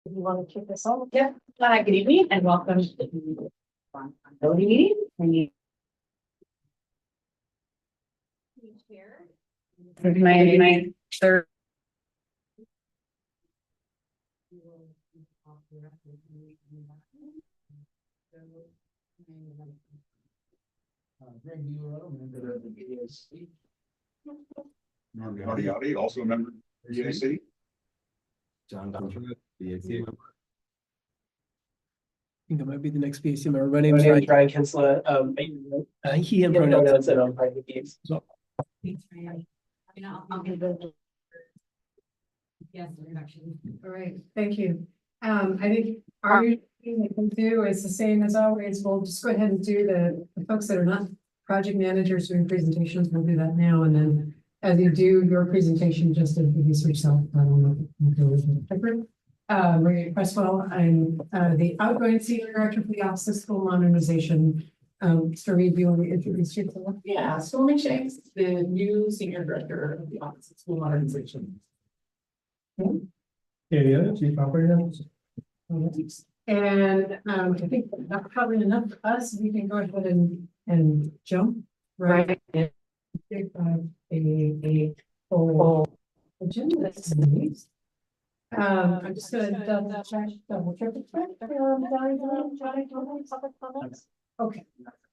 If you want to kick this off. Yeah, good evening and welcome to the accountability meeting. My third. Greg, you are a member of the BAC. Norm Gaudio, also a member of the BAC. John Donald, BAC member. I think I might be the next BAC member. My My name name is is Ryan Kinsella. he him pronouns. Pronouns that on private games. Yes, introduction. All right, thank you. I think our thing we can do is the same as always. We'll just go ahead and do the folks that are not project managers doing presentations. We'll do that now, and then as you do your presentation, just introduce yourself. Maria Cresswell. I'm the outgoing senior director for the Office of School Modernization. Stormy, do you want to introduce yourself? Yeah, Stormy Shanks, the new senior director of the Office of School Modernization. Yeah, Chief Operating Officer. And I think that's probably enough for us. We can go ahead and jump right in. A whole agenda. I'm just gonna double triple check. Okay,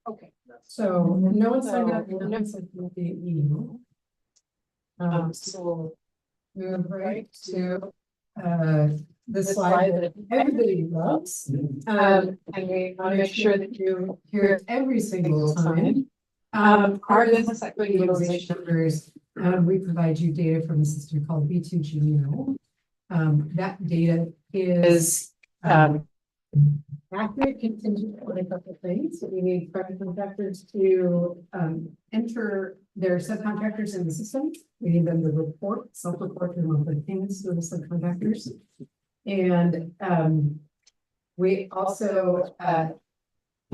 okay. So no one signed up, no one sent the email. So move right to the slide that everybody loves. And we want to make sure that you hear it every single time. Our business equity utilization numbers, we provide you data from a system called B2GNO. That data is accurate, contingent on a couple of things. We need private contractors to enter their subcontractors in the system. We need them to report, self-report their monthly payments to the subcontractors. And we also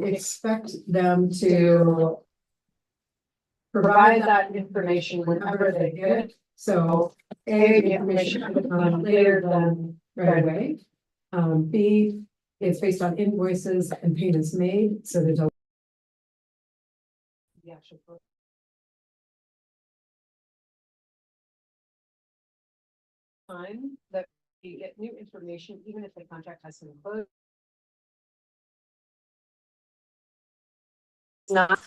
expect them to provide that information whenever they get it. So A, the information should come later than right away. B, it's based on invoices and payments made, so there's a the actual time that you get new information, even if the contract has been closed. It's not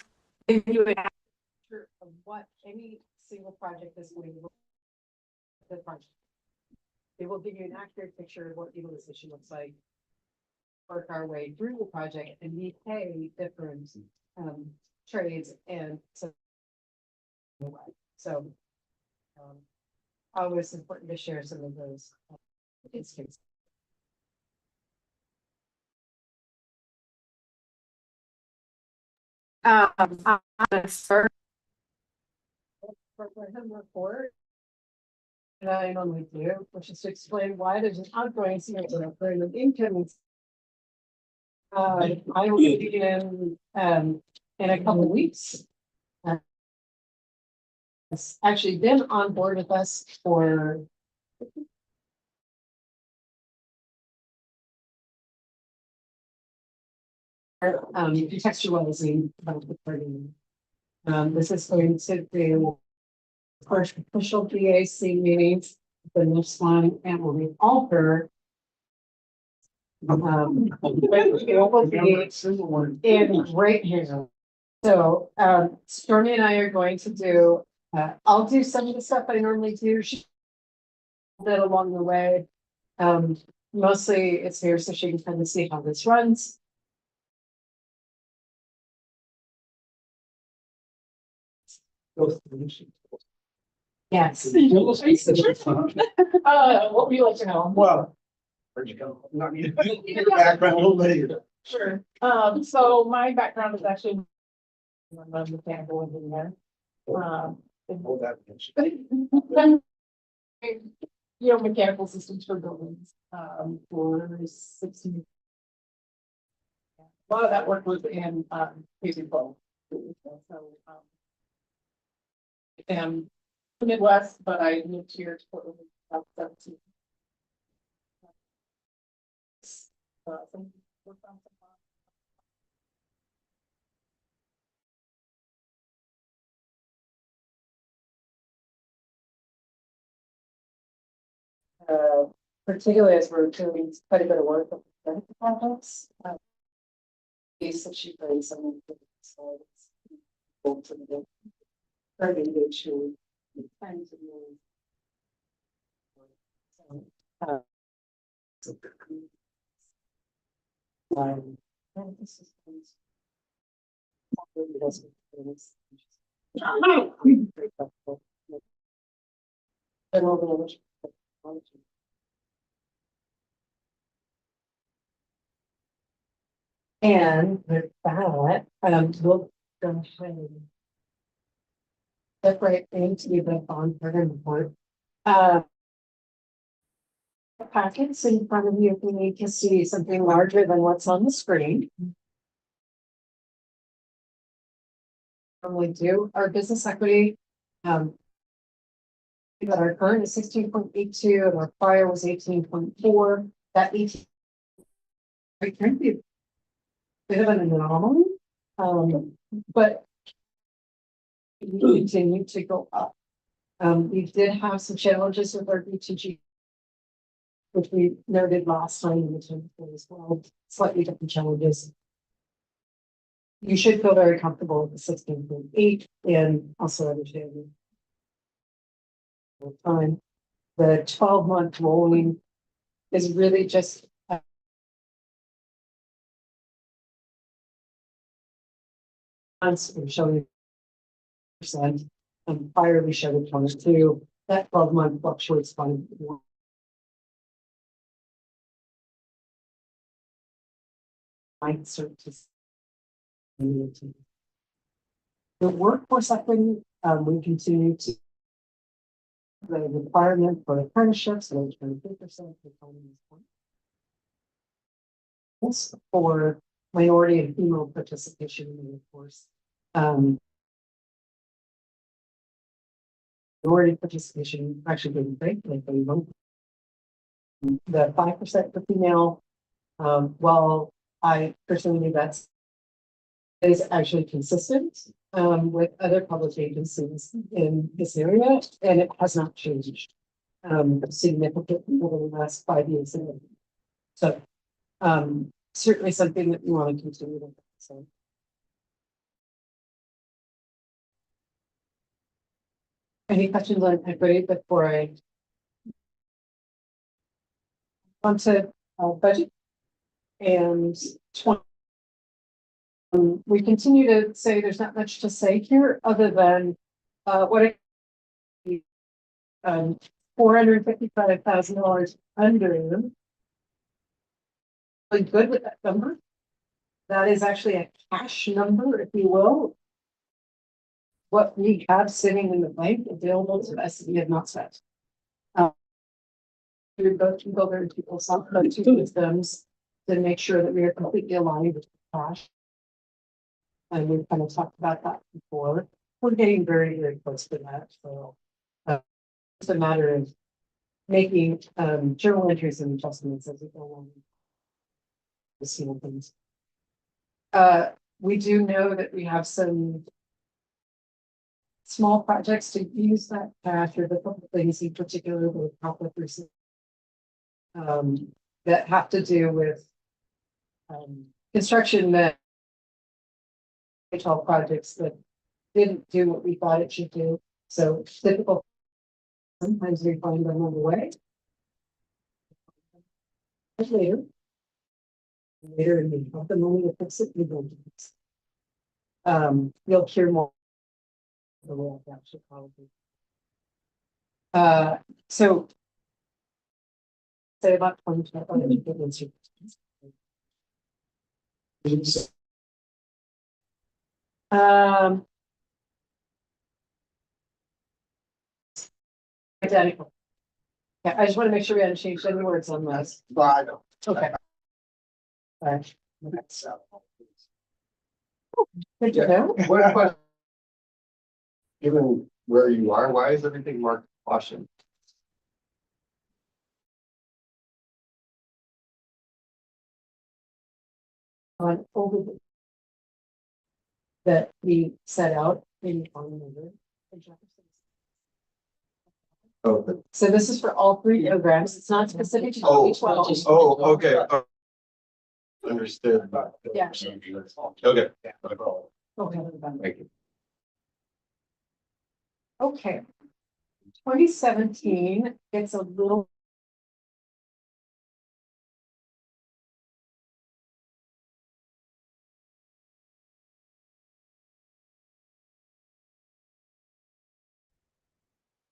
give you an picture of what any single project is going to look like. The project. It will give you an accurate picture of what utilization looks like. Work our way through the project and we pay different trades and so always important to share some of those instances. Report. And I normally do, which is to explain why there's an outgoing senior director and an incoming. I will be in a couple of weeks. It's actually been on board with us for contextualizing about the party. This is going to be first official BAC meetings, the next one, and will be alter. It will be in right here. So Stormy and I are going to do. I'll do some of the stuff I normally do. That along the way. Mostly it's here so she can kind of see how this runs. Yes. What would you like to know? Well, where'd you go? Not me. Your background a little later. Sure. So my background is actually. I'm a mechanical engineer. Hold that. Mechanical systems for buildings, for 16. A lot of that work was in, K-12. So, and the Midwest, but I moved here to Portland about 17. Particularly as we're doing quite a bit of work with the projects. Piece that she brings some of the slides. Go to the engagement. Kinds of things. So, and this is- really doesn't- Very helpful. And all the others. And with that, we'll go ahead and separate into the bond program report. Packets in front of you, if you need to see something larger than what's on the screen. We do our business equity. That our current is 16.82 and our prior was 18.4. That each. It can be a bit of an anomaly, but we continue to go up. We did have some challenges with our BTG, which we noted last time in the 10th as well, slightly different challenges. You should feel very comfortable with the 16.8 and also understanding. Time, the 12-month rolling is really just showing percent, and prior we showed 22. That 12-month fluctuates by might start to. The workforce equity, we continue to. The requirement for apprenticeships, so 23%. For minority and female participation in the workforce. Minority participation actually getting great, like they vote. The 5% for female, well, I personally believe that's is actually consistent with other public agencies in this area, and it has not changed significantly over the last 5 years. So certainly something that we want to continue to. So. Any questions on equity before I on to budget and 20. We continue to say there's not much to say here other than what $455,000 under. Really good with that number. That is actually a cash number, if you will. What we have sitting in the bank available to us, we have not spent. We both can go there and people some two systems to make sure that we are completely aligned with cash. And we've kind of talked about that before. We're getting very, very close to that. So it's a matter of making journal entries and adjustments as we go along. The single things. We do know that we have some small projects to use that cash, or the couple things in particular with public recent that have to do with construction that projects that didn't do what we thought it should do. So difficult. Sometimes we find them on the way. Later, and we help them only to fix it. We don't do this. You'll hear more. The way I've actually probably. So say about 20. Identical. Yeah, I just want to make sure we hadn't changed any words on this. I don't. Okay. All right. Good to know. What question? Given where you are, why is everything marked caution? fund over that we set out in our number. Oh, So this is for all three programs. It's not specific to oh, K-12. oh, okay. Understood. Yeah. Okay. Okay. Thank you. Okay. 2017, it's a little.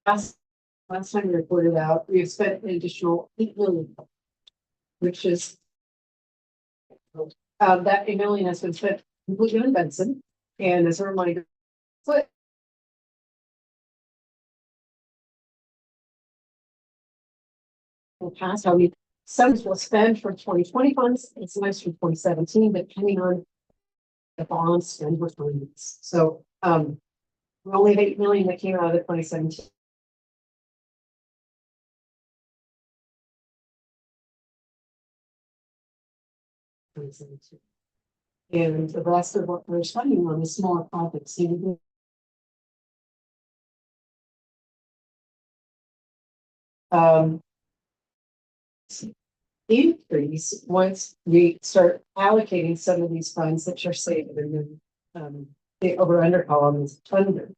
Last time we reported out, we have spent an additional 8 million. Which is. That 8 million has been spent completely on Benson, and as a reminder. But. In the past, how we, some will spend from 2020 funds, and some from 2017, but depending on. The bonds spend requirements, so, we only have 8 million that came out of the 2017. And the rest of what we're spending on is smaller projects. Increase once we start allocating some of these funds that you're saving in the over under column is under.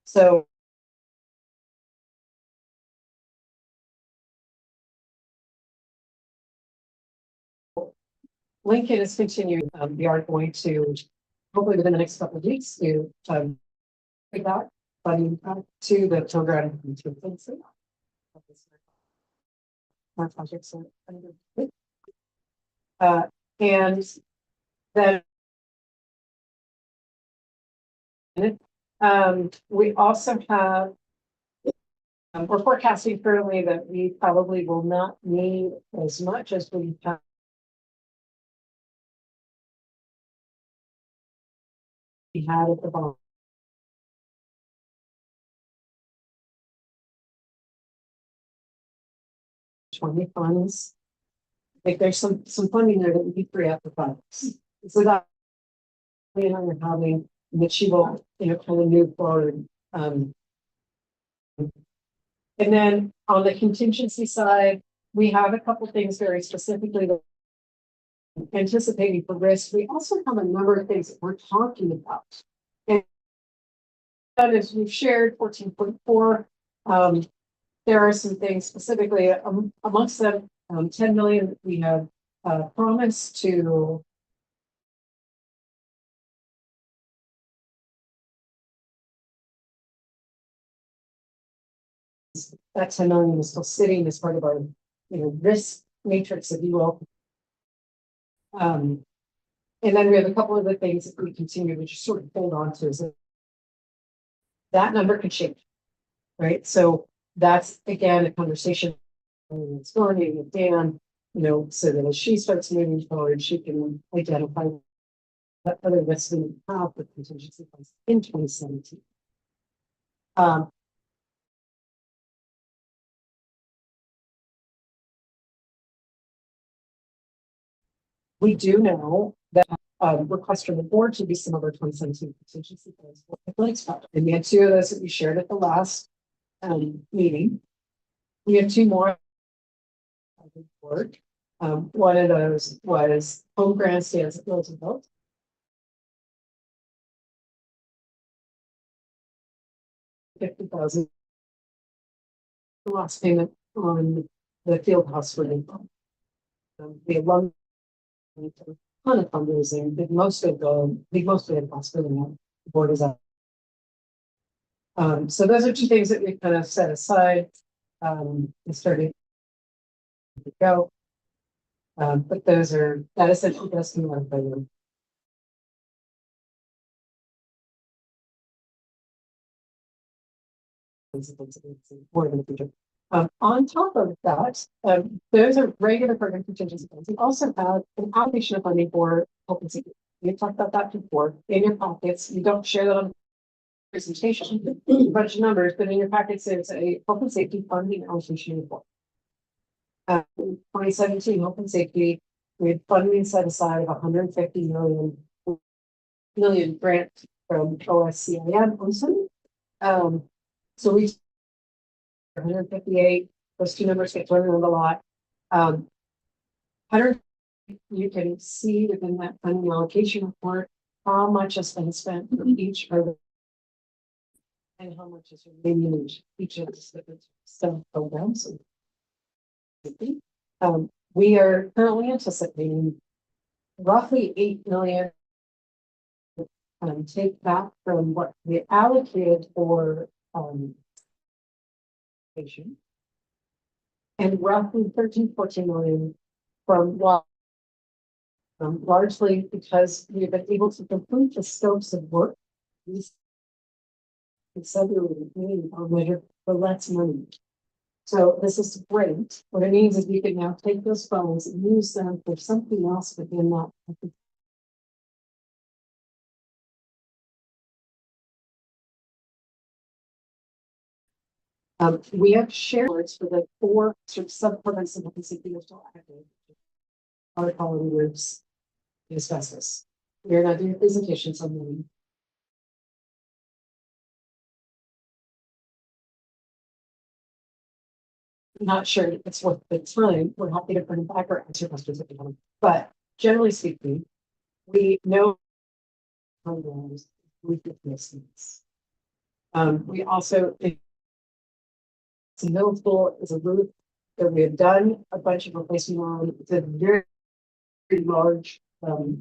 So. Lincoln is continuing, we are going to, hopefully within the next couple of weeks, to, take that funding to the program. More projects are under. And then. We also have. We're forecasting currently that we probably will not need as much as we have. We had at the bottom. Funds. Like there's some funding there that we need free up the funds. So that. We're having that she will, kind of move forward. And then on the contingency side, we have a couple things very specifically that. Anticipating for risk, we also have a number of things that we're talking about. And as we've shared 14.4, there are some things specifically amongst them, 10 million we have promised to. That 10 million is still sitting as part of our, risk matrix, if you will. And then we have a couple of the things that we continue to just sort of hold on to. So that number could change, right? So that's again a conversation it's going with Dan, so that as she starts moving forward, she can identify what other risks we have with contingency funds in 2017. We do know that request from the board to be some of our 2017 contingency plans. And we had 2 of those that we shared at the last meeting. We have 2 more. One of those was home grandstands at Milton Hill. $50,000. The last payment on the field house for the alum. A ton of fundraising, but most of the cost for the board is up. So those are 2 things that we kind of set aside. And started to go. But that essentially does come out of the. More in the future. On top of that, those are regular program contingency funds. We also have an allocation of funding for health and safety. We've talked about that before. In your pockets, you don't share that on presentation, a bunch of numbers, but in your packets, there's a health and safety funding allocation report. 2017 health and safety we had funding set aside of 150 million grant from OSCIM. So we 158, those two numbers get thrown around a lot. 100, you can see within that funding allocation report how much has been spent for each of the and how much is remaining in each of the different sub programs. We are currently anticipating roughly 8 million take back from what we allocated for education, and roughly 13-14 million from what largely because we've been able to complete the scopes of work. We said we would need our measure for less money. So this is great. What it means is we can now take those funds and use them for something else within that. We have shared for the 4 sort of sub-programs of the Pacific still active. Our quality groups discuss this. We are not doing presentations on them. Not sure it's worth the time. We're happy to bring back or answer questions if you want. But generally speaking, we know programs with the business. We also middle school is a roof that we have done a bunch of replacement on. It's a very, very large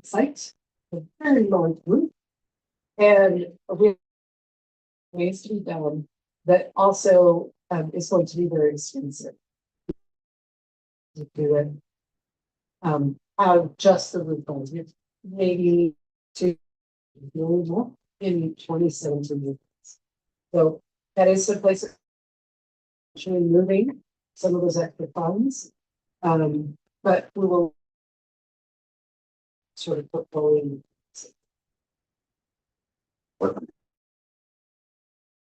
site, a very large roof, and we ways to be done that also is going to be very expensive to do it. Just the roof on it, maybe $2 million more in 2017. So that is the place actually moving some of those extra funds, but we will sort of put forward.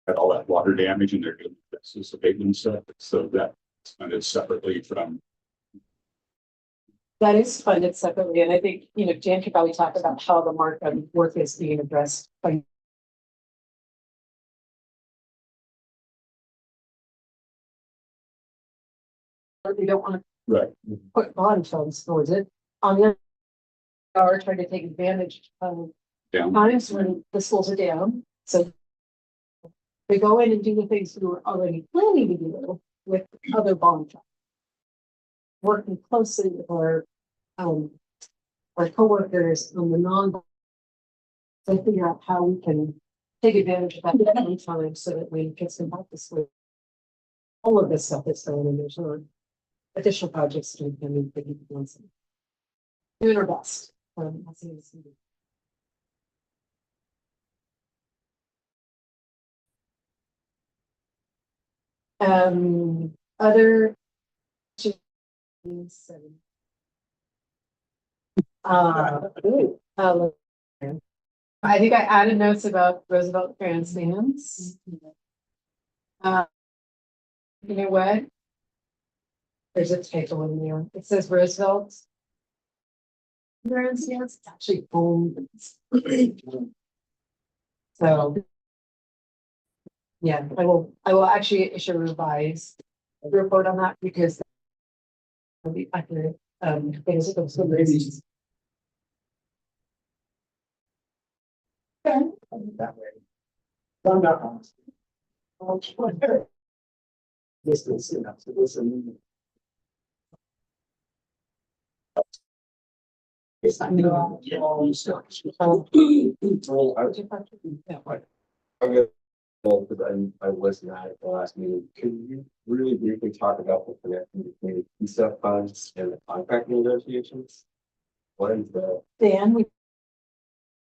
Had all that water damage and they're doing this abatement stuff, so that's funded separately from. That is funded separately, and I think, Dan could probably talk about how the market work is being addressed by. We don't want to Right. put bond funds towards it. On the other, we are trying to take advantage of Down. times when the schools are down, so we go in and do the things we were already planning to do with other bond funds. Working closely with our coworkers on the to figure out how we can take advantage of that time so that we can come back to school. All of this stuff is going in there's additional projects to be doing our best. Other. I think I added notes about Roosevelt grandstands. You know what? There's a typo in there. It says Roosevelt grandstands. It's actually home. So. Yeah, I will actually issue a revised report on that because it'll be accurate. Things that so maybe. That way. I'm not honest. Listen. It's not. I wasn't at the last meeting. Can you really briefly talk about the connection between PSEP funds and the contract negotiations? What is the? Dan, would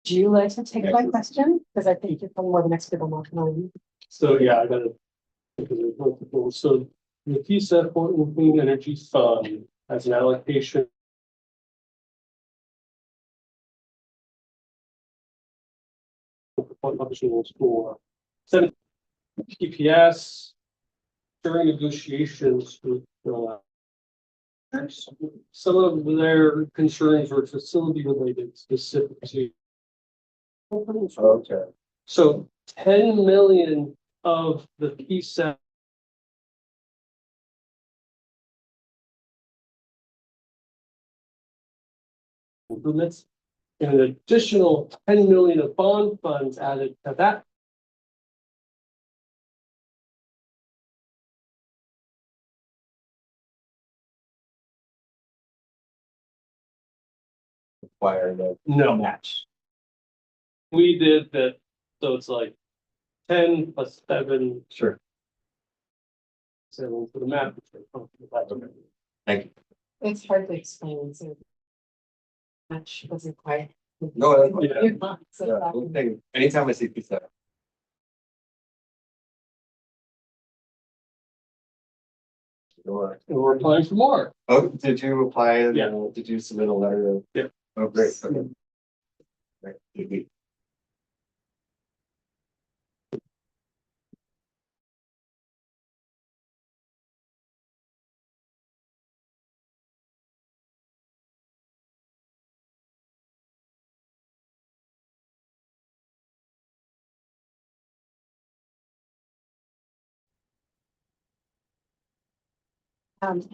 you like to take my question? Because I think you're probably more the next people not knowing. So, yeah, I got it. Because there's multiple. So the PSEP Portland Clean Energy Fund has an allocation. For 7 PPS during negotiations with Some of their concerns were facility related specific to. Okay. So 10 million of the PSAP. Improvements, and an additional 10 million of bond funds added to that. Require the No, match. we did that, so it's like 10 plus 7, Sure. 7 for the math. Thank you. It's hard to explain, so. Much wasn't quite. No, that's fine. Yeah. You're not, so Yeah, that- one thing, anytime I see pizza. Sure. And we're applying for more. Oh, did you apply? Yeah. Did you submit a letter? Of- Yeah. Oh, great. Okay. Great. Good week.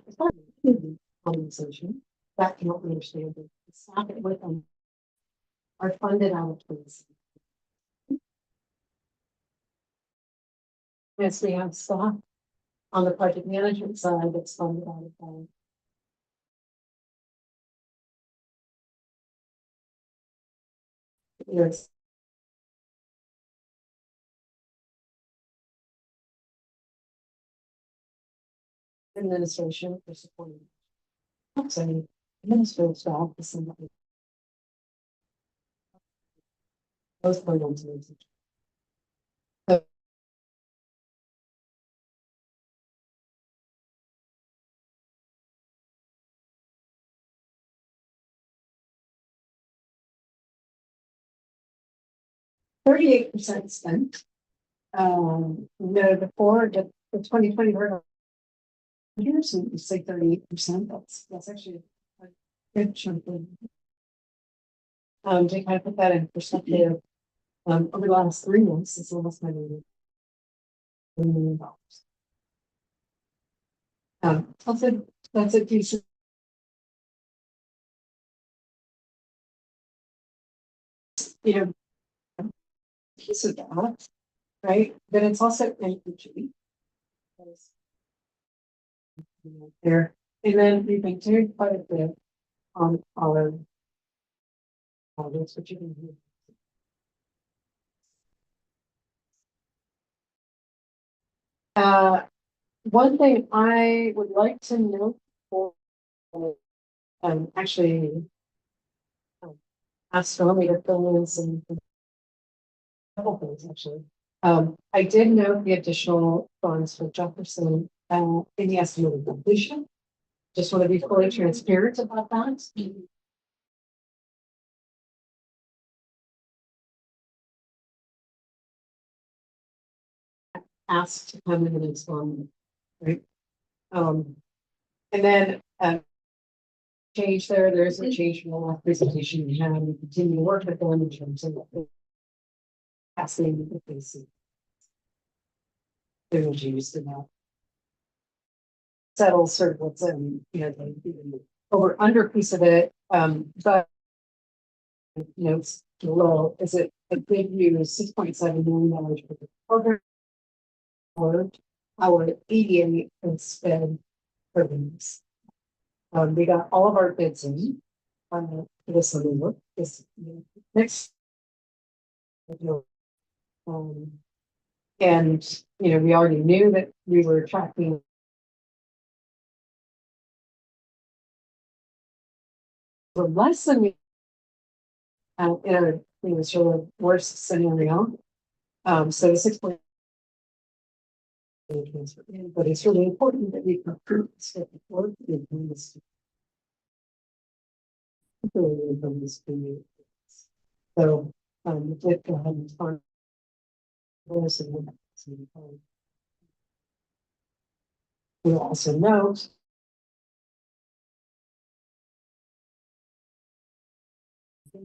It's not a conversation, that cannot be understood. Stop it with them. Are funded out of police. Yes, we have staff on the project management side that's funded out of them. Yes. Administration for supporting. I'm sorry, administrative staff is somebody. Those programs. %38 spent. No, before the 2020 version. Here's, it's like 38%, that's actually a good chunk of. To kind of put that in perspective, over the last 3 months, it's almost $1 million. That's a decent. You know. Piece of that, right, but it's also energy. There, and then we've been doing quite a bit on our. That's what you can do. One thing I would like to note for, actually. Ask Stormy to fill in some. Couple things, actually. I did note the additional funds for Jefferson, in the estimated completion. Just want to be fully transparent about that. Asked to come in the next one, right? And then, change there's a change from the last presentation we had, we continue to work with them in terms of. Asking if they see. There was used in that. Settle sort of what's in, the over under piece of it, but. It's low, is it a good use $6.7 million for the program? Or our 88 and spend programs. We got all of our bids in. For this work, this next. And, we already knew that we were tracking. For less than we. In a sort of worst scenario. So 6. But it's really important that we conclude step before we do this. So, we did go ahead and start. We'll also note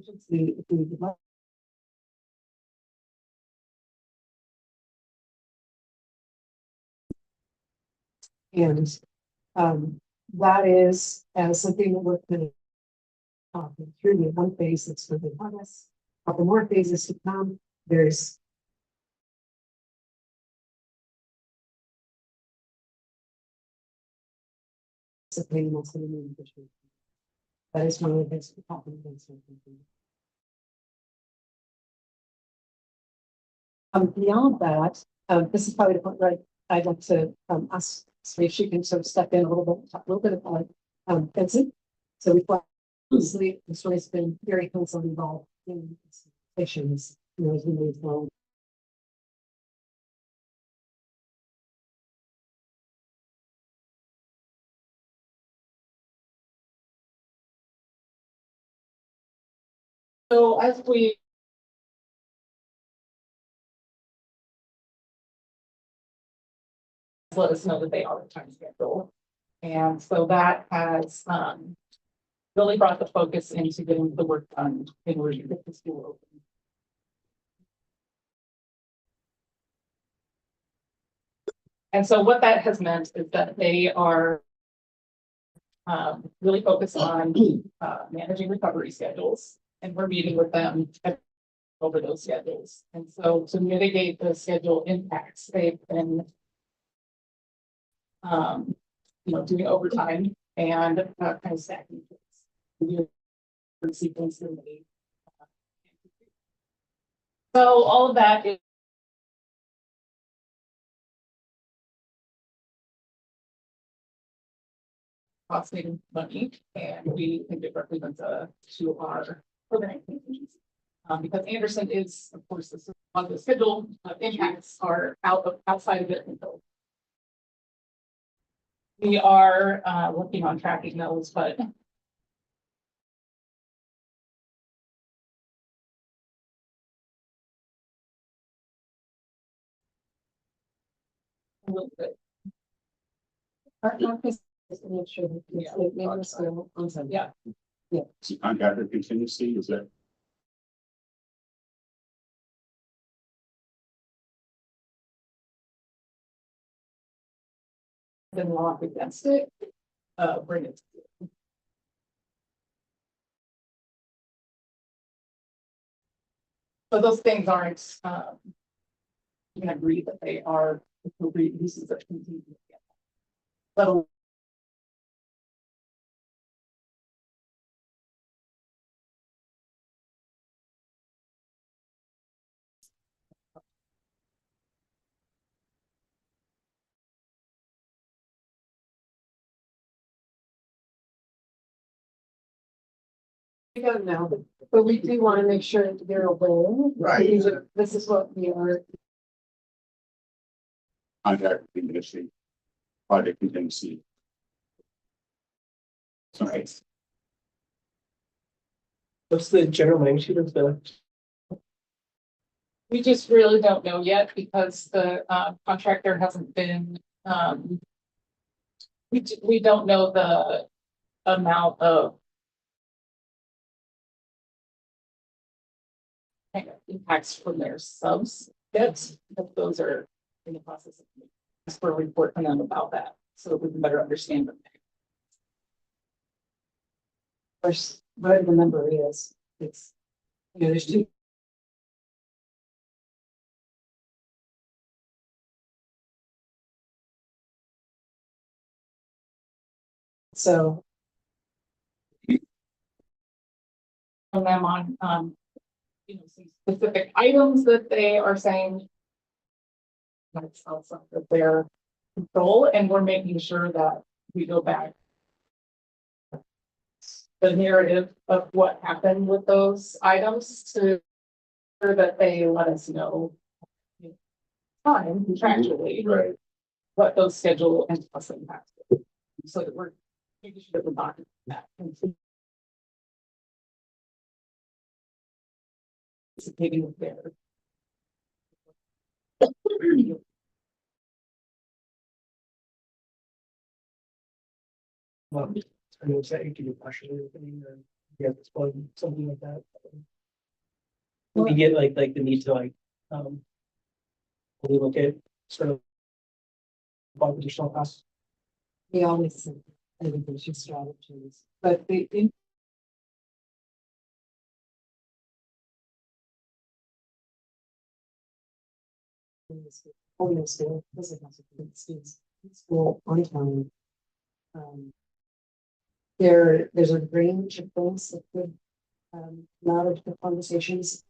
contingency if we would like. And, that is, something that we're kind of talking through. We have one phase that's for the us, a couple more phases to come. There's something that's going to move. That is one of the things we're talking about. Beyond that, this is probably the point where I'd like to ask, so if she can sort of step in a little bit, talk a little bit about fencing. So we've got, obviously, this one has been very closely involved in issues, you know, as we move forward. So as we let us know that they are on time schedule. And so that has really brought the focus into getting the work done in order to get the school open. And so what that has meant is that they are really focused on managing recovery schedules, and we're meeting with them over those schedules. And so to mitigate the schedule impacts, they've been doing overtime and kind of stacking sequence. So all of that is costing money, and we think it represents to our program contingency. Because Anderson is, of course, on the schedule impacts are outside of it. We are working on tracking those, but a little bit. Our focus is to make sure that Yeah. So contractor contingency, is that? Then law against it, bring it. But those things aren't, you can agree that they are appropriate uses of contingency. But we don't know, but we do want to make sure that they're aware. Right. This is what we are. Contractor contingency, project contingency. Sorry. What's the general magnitude of the? we just really don't know yet because the contractor hasn't been, we don't know the amount of impacts from their subs yet, but those are in the process of ask for a report from them about that, so that we can better understand them. First, whatever the number is, it's, you know, there's two. So. From them on, some specific items that they are saying that's outside of their control, and we're making sure that we go back the narrative of what happened with those items to sure that they let us know time contractually Right. what those schedule and plus impacts were, so that we're making sure that we're not doing that. Participating with their I know it's that you can question anything or. Yeah, it's probably something like that. We get like the need to relocate sort of additional costs. We always say education strategies, but the in. Only school, this is also good students, school on time. There's a range of things that could, come out of the conversations.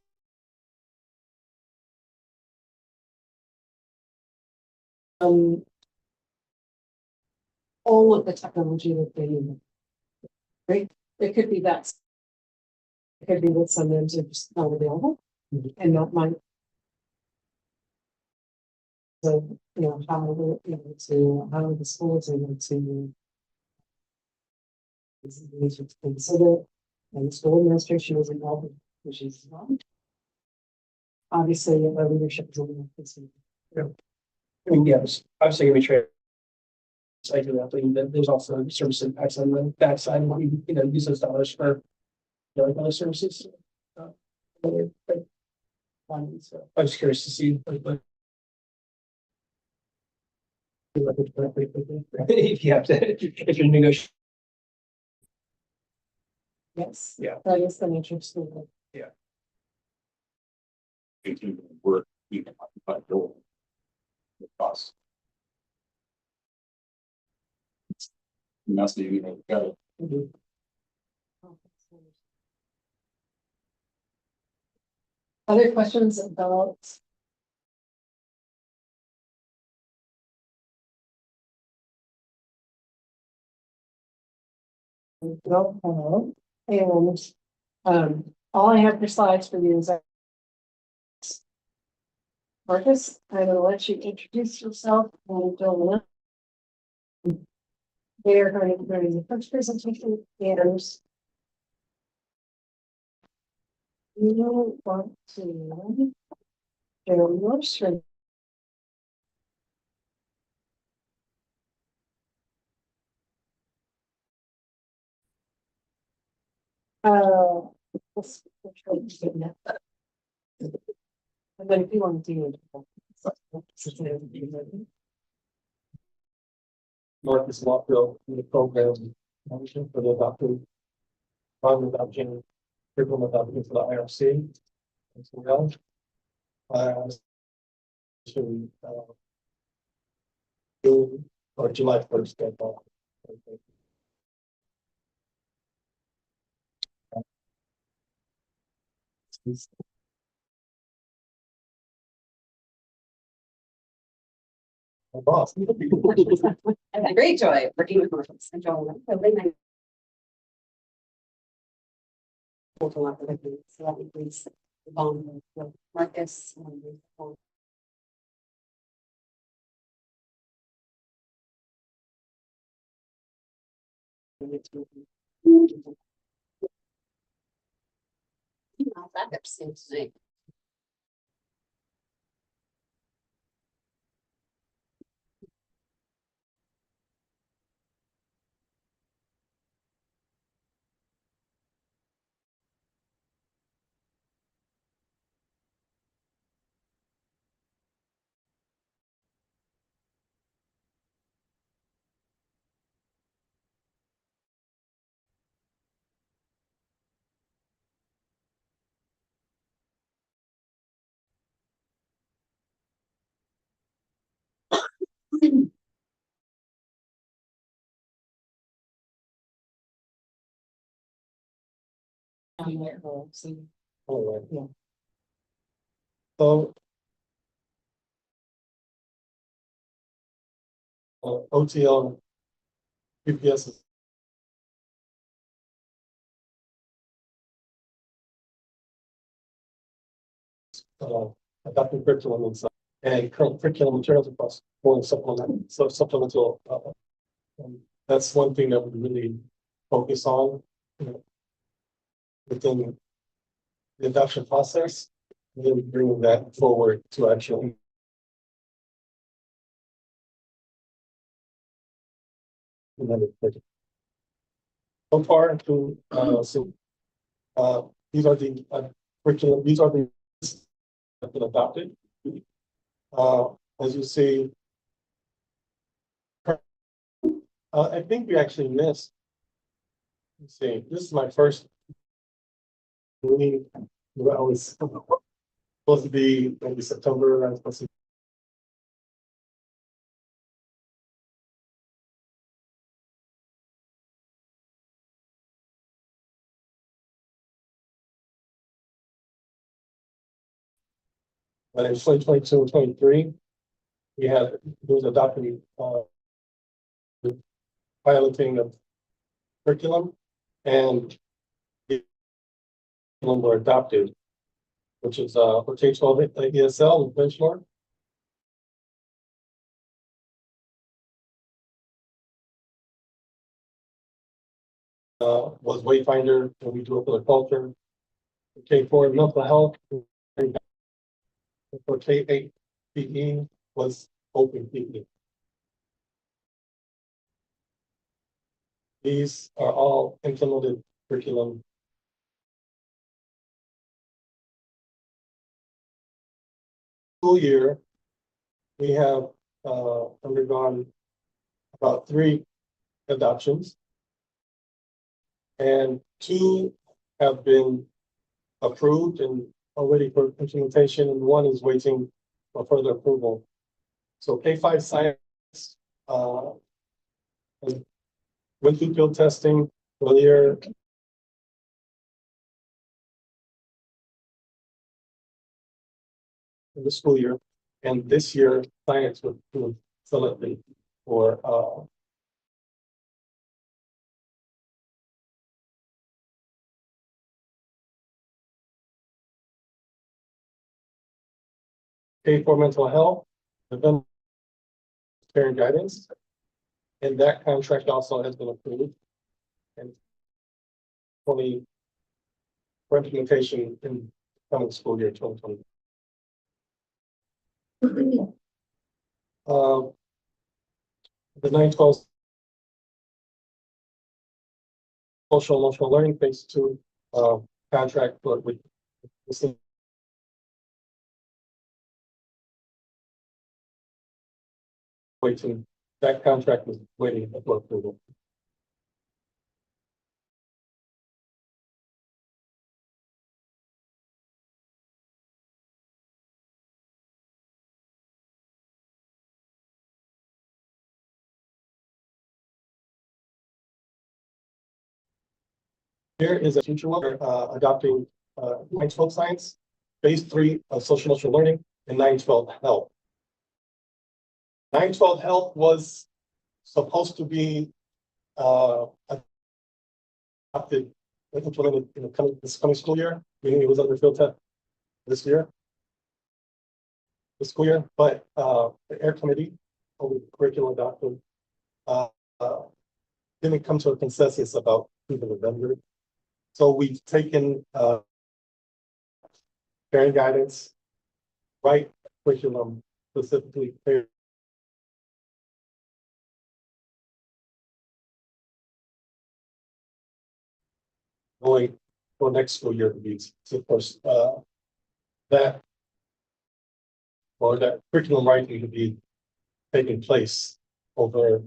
All of the technology that they need. Right, it could be that. It could be that sometimes are just not available and not mine. So, you know, how we're able to, how the schools are able to. Consider, and the school administration is involved, which is wrong. Obviously, our leadership is only. I mean, yes, obviously gonna be trade. So I do that, but there's also service impacts on the backside, and you know, use those dollars for. Like other services. Other, like, so I was curious to see like. If you have to, if you're negotiating. Yes. Yeah. That is the nature of school. Continue to work, you know, by door. The cost. And that's the, you know, got it. Other questions about? No, and, all I have for slides for you is. Marcus, I'm gonna let you introduce yourself and fill in. They're going to be doing the first presentation and. You want to. Show your screen. Let's try to get that. And then if you want to do it. Marcus Lockville in the program manager for the adopted. Problem adoption, curriculum adoption for the IRC. As well. To June or July 1st. My boss. I had a great joy working with Marcus and Joel. So that includes the bond with Marcus. Backup seems to. Oh, Yeah. So. OTL. PPS is. Adopting curriculum inside and current curriculum materials across more supplement, so supplemental. That's one thing that we really focus on. You know, within the adoption process, and then bringing that forward to actually. So far, so These are the curriculum, these are the that have been adopted. As you see, I think we actually missed. Let's see, this is my first meeting. I was supposed to be maybe September. I was supposed to. But in 2022 and 23, we had those adopting piloting of curriculum and curriculum were adopted, which is for K-12 ESL and benchmark. Was Wayfinder, and we do it for the culture. K4 mental health, and for K8 PE was open PE. These are all implemented curriculum. School year, we have undergone about 3 adoptions, and 2 have been approved and already for implementation, and 1 is waiting for further approval. So K5 science went through field testing earlier. In the school year, and this year science would selected for K4 mental health, development care and guidance, and that contract also has been approved and fully for implementation in coming school year 2020. The 9-12 social emotional learning phase 2 contract with waiting, that contract was waiting for approval. Here is a future one, adopting 9-12 science, phase 3 of social emotional learning, and 9-12 health. 9-12 health was supposed to be adopted, implemented in this coming school year, meaning it was under field test this school year, but the air committee over the curriculum adoption didn't come to a consensus about even the vendor. So we've taken parent guidance, right curriculum specifically going for next school year to be of course that or that curriculum writing to be taking place over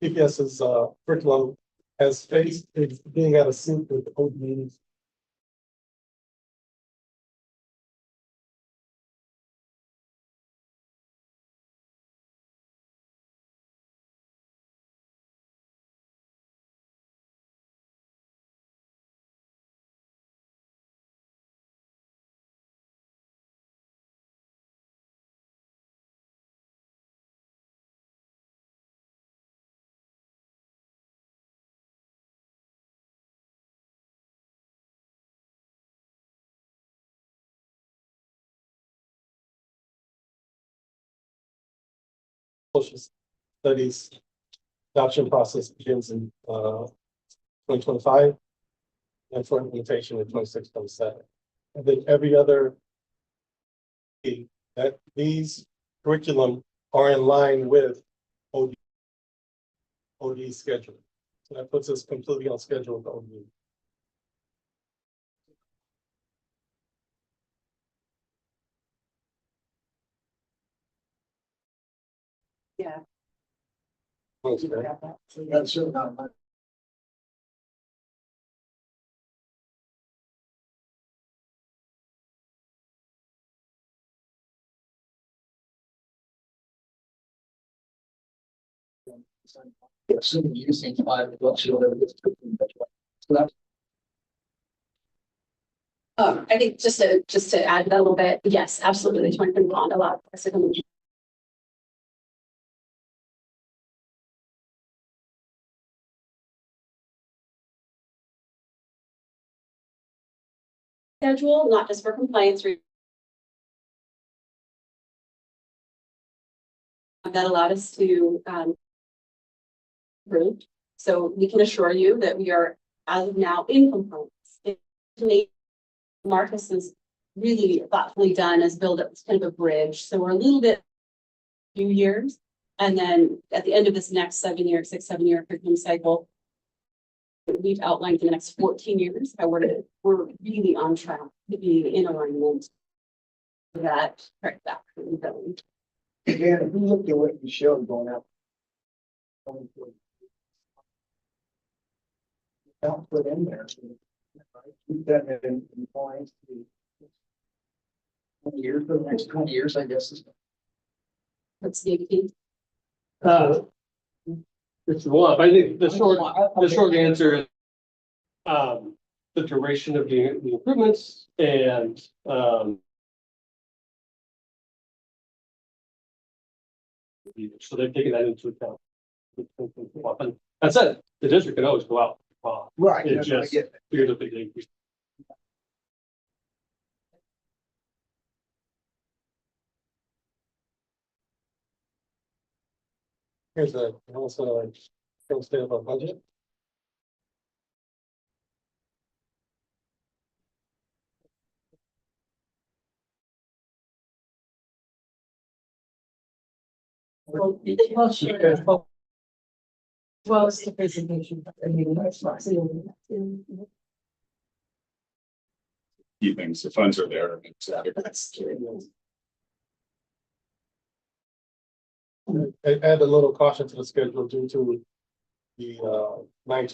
PPS's curriculum has faced it's being out of sync with the ODs. Social studies adoption process begins in 2025. And for implementation in 26, 27. And then every other that these curriculum are in line with OD schedule. So that puts us completely on schedule with OD. Yeah. Okay. That's sure not much. Assuming using 5, what's your level of so that's I think just to add to that a little bit, yes, absolutely, the 20 bond allowed us to come in. Schedule, not just for compliance that allowed us to approved. So we can assure you that we are as of now in compliance. Marcus is really thoughtfully done as build up kind of a bridge. So we're a little bit few years. And then at the end of this next 6, 7 year curriculum cycle, we've outlined for the next 14 years how we're really on track to be in alignment with that correct that. again, if you look at what you showed going up. Don't put in there. Keep that in compliance. 20 years, for the next 20 years, I guess. That's the key. It's one, I think the short answer is the duration of the improvements and so they've taken that into account. And that said, the district can always go out. Right. It That's what I just get. figured that they increased. Here's a also a state of our budget. Well, sure. Well, it's the presentation. I mean, that's not. Key things, the funds are there. I add a little caution to the schedule due to the 9.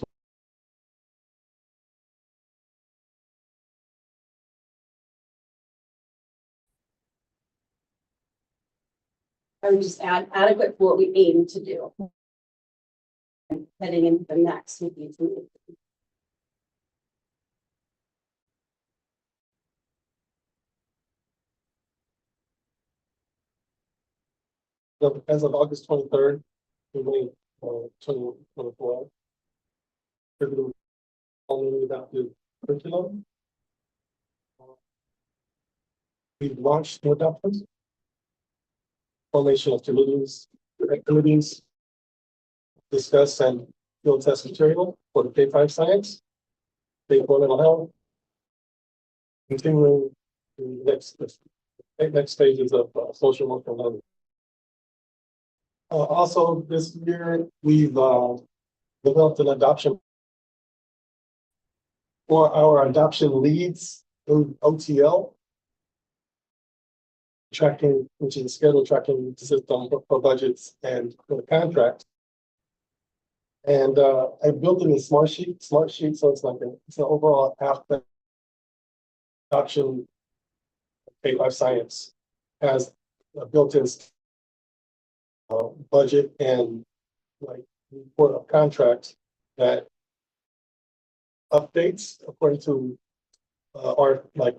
I would just add adequate for what we aim to do. Heading into the next would be to So as of August 23rd, 2024. Only adopted curriculum. We've launched new adoptions. Formation of committees, discuss and field test material for the K-5 science, K-4 mental health. Continuing the next stages of social emotional learning. Also, this year we've developed an adoption for our adoption leads in OTL. Tracking, which is a schedule tracking system for budgets and for the contract. And I built it in smart sheet, so it's like it's an overall aspect adoption K-5 science has a built-in budget and like report of contract that updates according to our like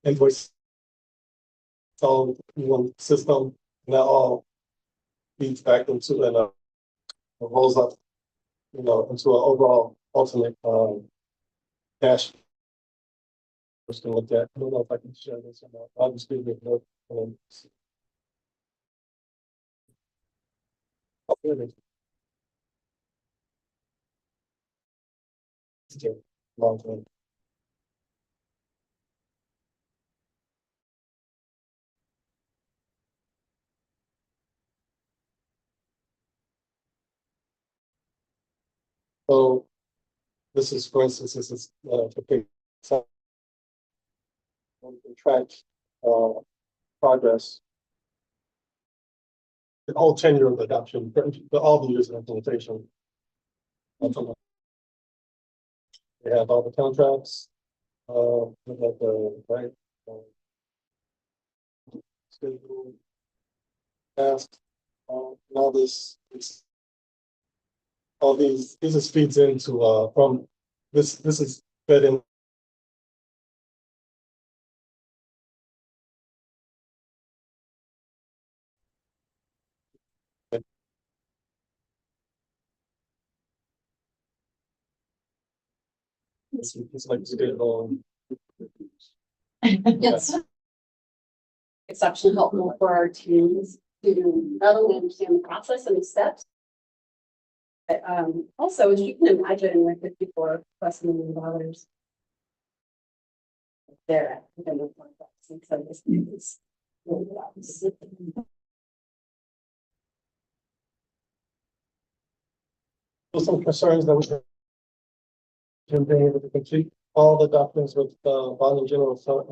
invoice. All one system that all feeds back into and rolls up, into an overall ultimate dash. Just gonna look at. I don't know if I can share this or not. I'll just give you a note. Okay. to long term. So this is, for instance, this is to pick some track progress. The whole tenure of adoption, all the years of implementation. They have all the contracts, like the right. Schedule, task, and all this, all these, this is feeds into, from, this is fed in. It's like schedule. Yes. Exceptionally helpful for our teams to not only understand the process and the steps. But also, as you can imagine, with $54+ million. There, within the contracts, and so this is. Some concerns that we have. And being able to complete all the documents with, bond and general fund.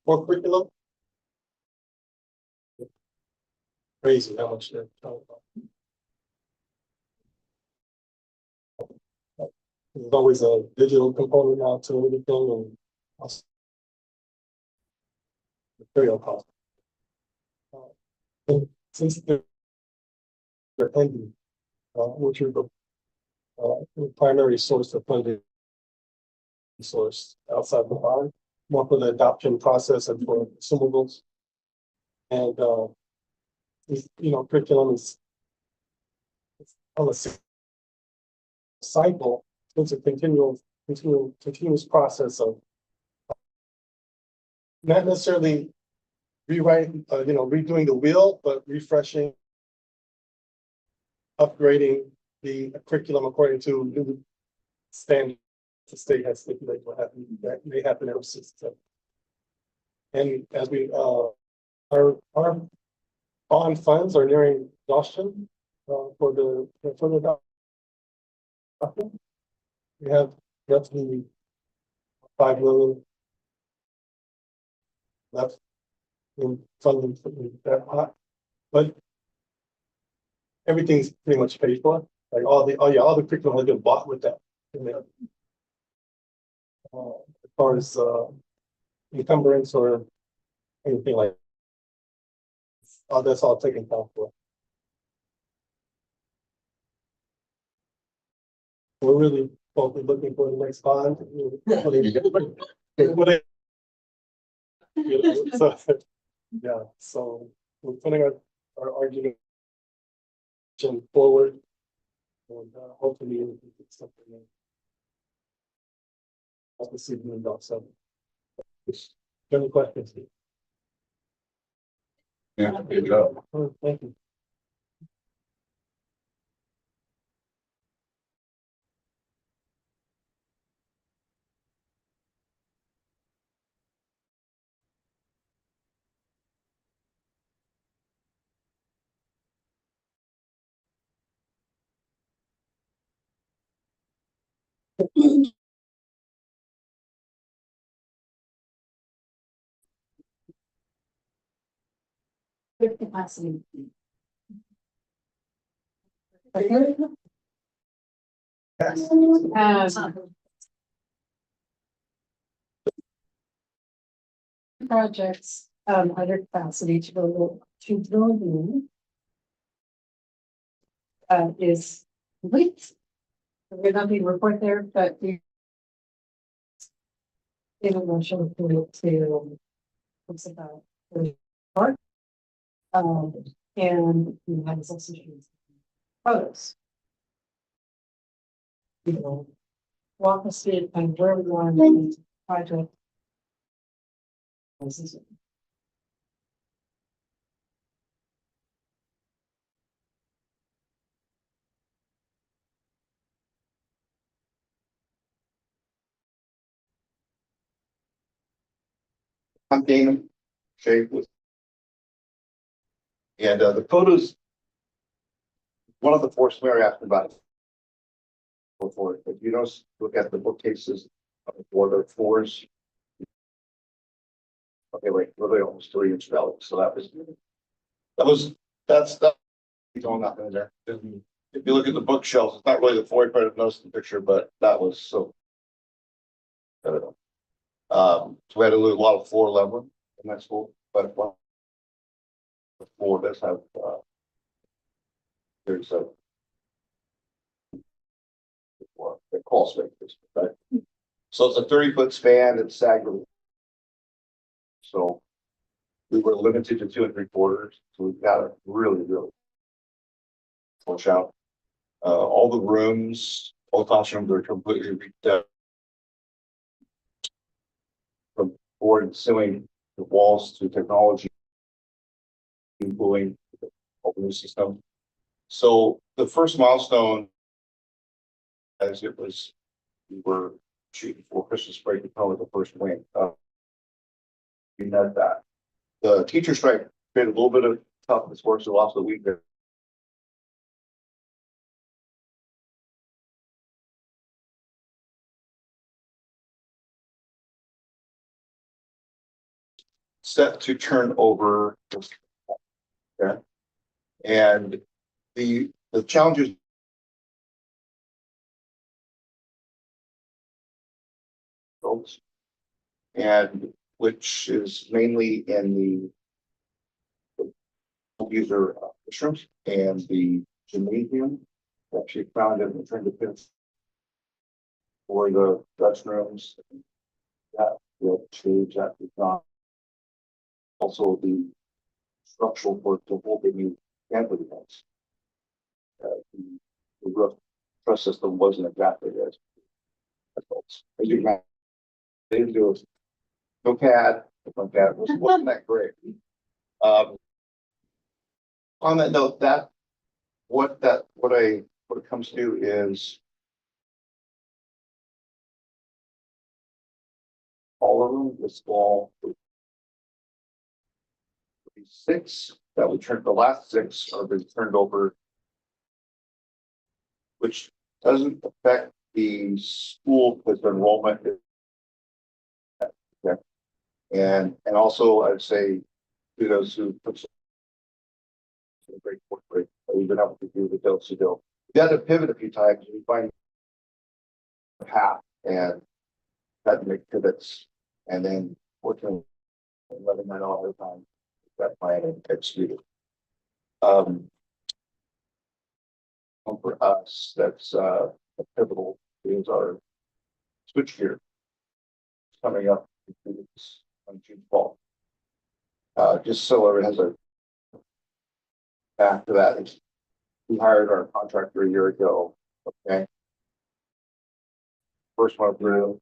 For curriculum. Crazy how much they're talking about. There's always a digital component now to everything and also material cost. And since they're ending, which are the primary source of funding source outside the bond, more for the adoption process and for consumables. And curriculum is on a cycle. It's a continuous process of not necessarily rewriting, redoing the wheel, but refreshing, upgrading the curriculum according to new standards the state has stipulated that may happen every 6 to 7. And as we our bond funds are nearing exhaustion for the document. We have roughly $5 million left in funding for that pot, but everything's pretty much paid for. Like all the curriculum has been bought with that. As far as encumbrance or anything like that's all taken care for. We're really looking for the next bond. So, yeah, so we're putting our argument forward and hopefully we can get something in. I'll see you in about 7. Any questions? Yeah, good job. Thank you. Good capacity. Projects, other capacity to go to building. Is complete. We're not being report there, but we. In a motion to. What's about. Part. And we have associations. Photos. Walk us through and where we want to project. I'm Damon Shay with. And the photos, one of the four Mary asked me about. Before, if you notice, look at the bookcases for the floors. Okay, wait, really almost 3-inch valley, so that's going up in there. If you look at the bookshelves, it's not really the floor part of most of the picture, but that was so. I don't know. So we had to lose a lot of floor leveling in that school, but the floor does have there's a the crawl space, right? So it's a 30-foot span, it's sagged. So we were limited to 2 3/4, so we've got to really watch out. All the rooms, all classrooms are completely redone. From board and ceiling, the walls to technology, cooling, open system. So the first milestone, as it was, we were shooting for Christmas break, probably the first wing. We met that. The teacher strike created a little bit of toughness work, so lost the week there. Set to turn over. Okay. And the challenges. And which is mainly in the user restrooms and the gymnasium. Actually found it and trying to fix for the restrooms. That will change that design. Also the structural work to hold the new camper events. The roof truss system wasn't exactly as they didn't do it. No CAD, like that wasn't that great. On that note, what it comes to is all of them, this fall. 6 that we turned, the last 6 are been turned over, which doesn't affect the school because the enrollment is. Okay. And also I'd say kudos who puts a great work rate that we've been able to do the do. We had to pivot a few times. We find a path and had to make pivots, and then fortunately letting that all the time that plan and executed. For us, that's pivotal is our switchgear coming up on June fall. Just so it has a after that, we hired our contractor a year ago. Okay. First one through,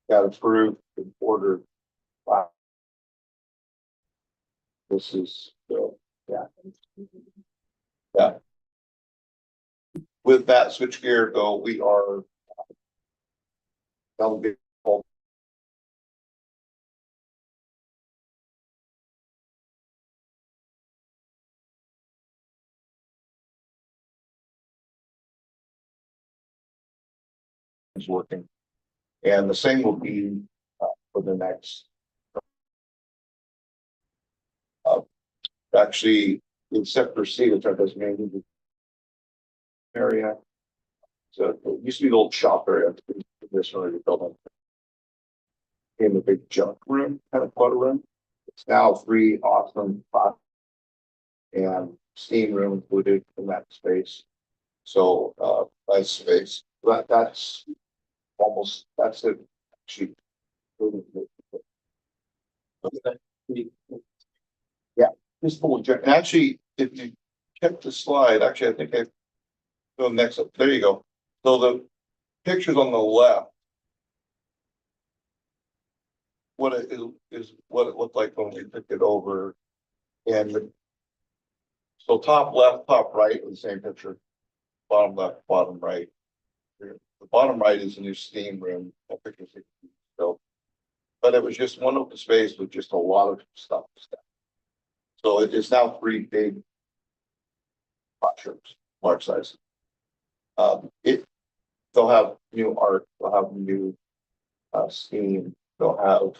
got approved and ordered. Wow. This is yeah. With that switchgear though, we are that'll be is working, and the same will be for the next. Actually, in sector C, which I does mainly the area. So it used to be the old shop area. This already built in the big junk room, kind of clutter room. It's now 3 awesome pot and steam room included in that space. So nice space. But that's it. Actually, yeah, just full of. And actually, if you check the slide, actually, I think I go next up. There you go. So the pictures on the left, what it is what it looked like when we picked it over, and so top left, top right, the same picture. Bottom left, bottom right. The bottom right is a new steam room. That picture. So but it was just one open space with just a lot of stuff. So it is now 3 big classrooms, large size. They'll have new art, they'll have new STEAM, they'll have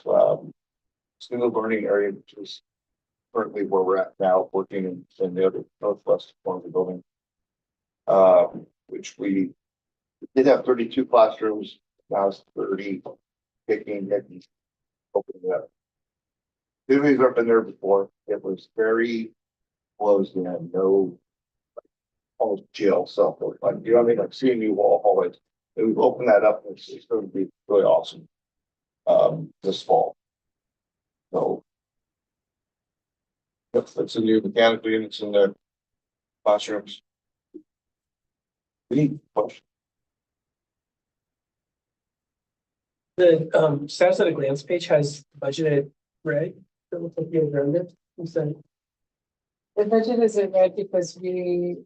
single learning area, which is currently where we're at now, working in the other northwest corner of the building. Which we did have 32 classrooms, now it's 30, picking and opening it up. We've never been there before. It was very closed and no almost jail stuff, like, you know what I mean, like seeing you all hallways. And we've opened that up, and it's going to be really awesome. This fall. So. That's a new mechanical units in the classrooms. Any questions? The status at a glance page has budgeted red. It looks like you have earned it. So The budget is in red because we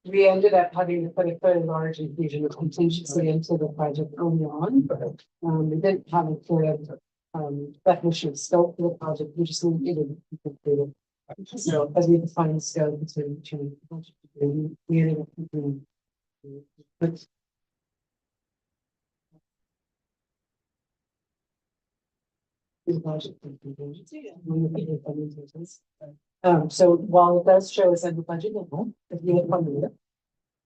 ended up having to put a very large infusion of contingency into the project early on. We didn't have a clear definition of scope for the project, we just needed to be completed. So as we define the scope, it's going to change the budget. We ended up keeping but the budget for contingency, and we need to fund these. So while it does show us at the budget level, if you look on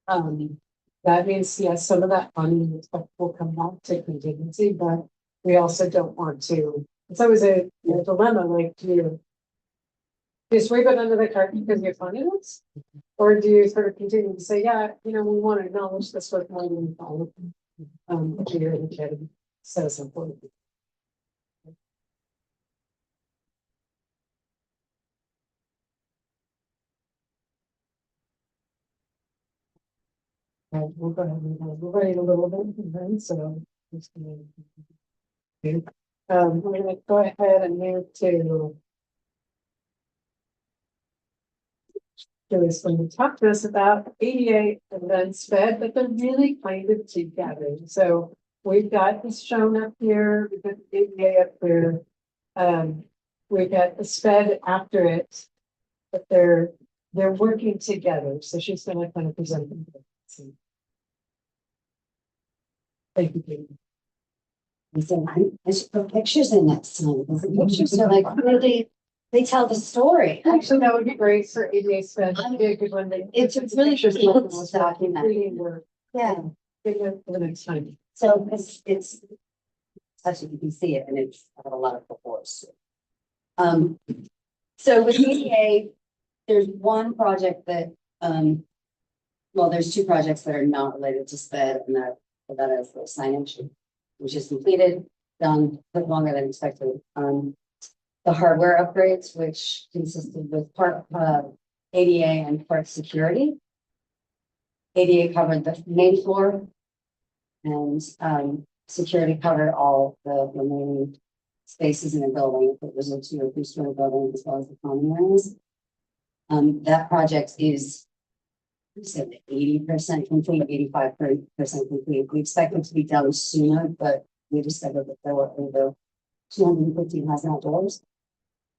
it, that means, yes, some of that funding will come back to contingency, but we also don't want to, it's always a dilemma, like, do you sweep it under the carpet because you're funding it? Or do you sort of continue to say, yeah, we want to acknowledge this work more than we follow. You're in the so simple. We'll go ahead and we'll wait a little bit and then so. We're gonna go ahead and move to. Is going to talk to us about ADA events fed, but they're really kind of together. So we've got this shown up here, we've got the ADA up there. We've got the SPED after it, but they're working together. So she's going to kind of present them. Thank you, Katie. I should put pictures in next time, because the pictures are like really, they tell the story. Actually, that would be great for ADA SPED. That'd be a good one. It's really interesting to document. Yeah, Good one for the next time. so it's actually, you can see it, and it's got a lot of proportions. So with ADA, there's one project that, well, there's two projects that are not related to SPED, and that is the signage, which is completed, done, took longer than expected. The hardware upgrades, which consisted with part ADA and part security. ADA covered the main floor, and security covered all the remaining spaces in the building. If it was a 2 or 3 story building, as well as the common areas. That project is 80% complete, 85% complete. We expect it to be done sooner, but we discovered that there were over 250 hazmat doors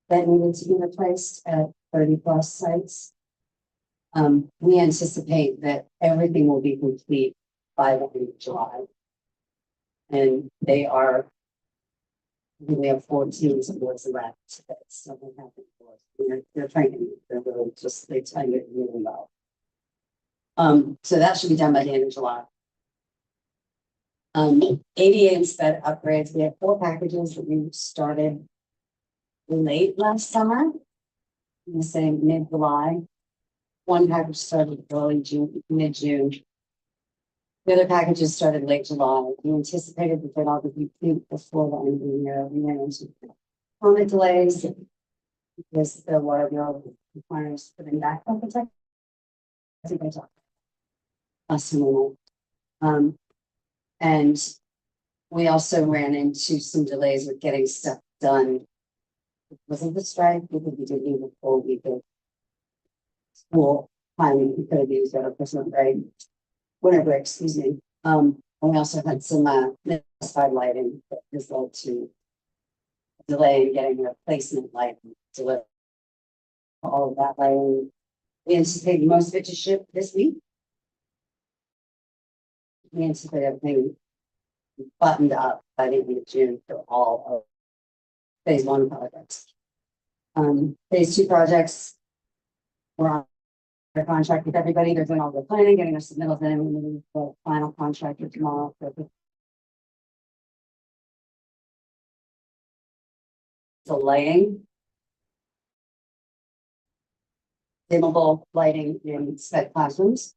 that needed to be replaced at 30 plus sites. We anticipate that everything will be complete by the end of July. And we have 4 teams of boards left. So they're training. They're really just, they tell you it really well. So that should be done by the end of July. ADA and SPED upgrades. We have 4 packages that we started late last summer. I'm saying mid-July. 1 package started early June, mid-June. The other packages started late July. We anticipated that they'd all be complete before the end of the year. We ran into permit delays because there were no requirements for the backup protect. I think I talked. And we also ran into some delays with getting stuff done. Because of the strike, we could be doing the full week of school time. We could have used that person, right? Whatever, excuse me. And we also had some, misfired lighting that has led to delay in getting a replacement light delivered. All of that lighting, we anticipate most of it to ship this week. We anticipate everything buttoned up by the end of June for all of phase one projects. Phase two projects, we're on the contract with everybody. They're doing all the planning, getting us submittals in, and we need the final contractor tomorrow for the lighting. Dimmable lighting in sped classrooms.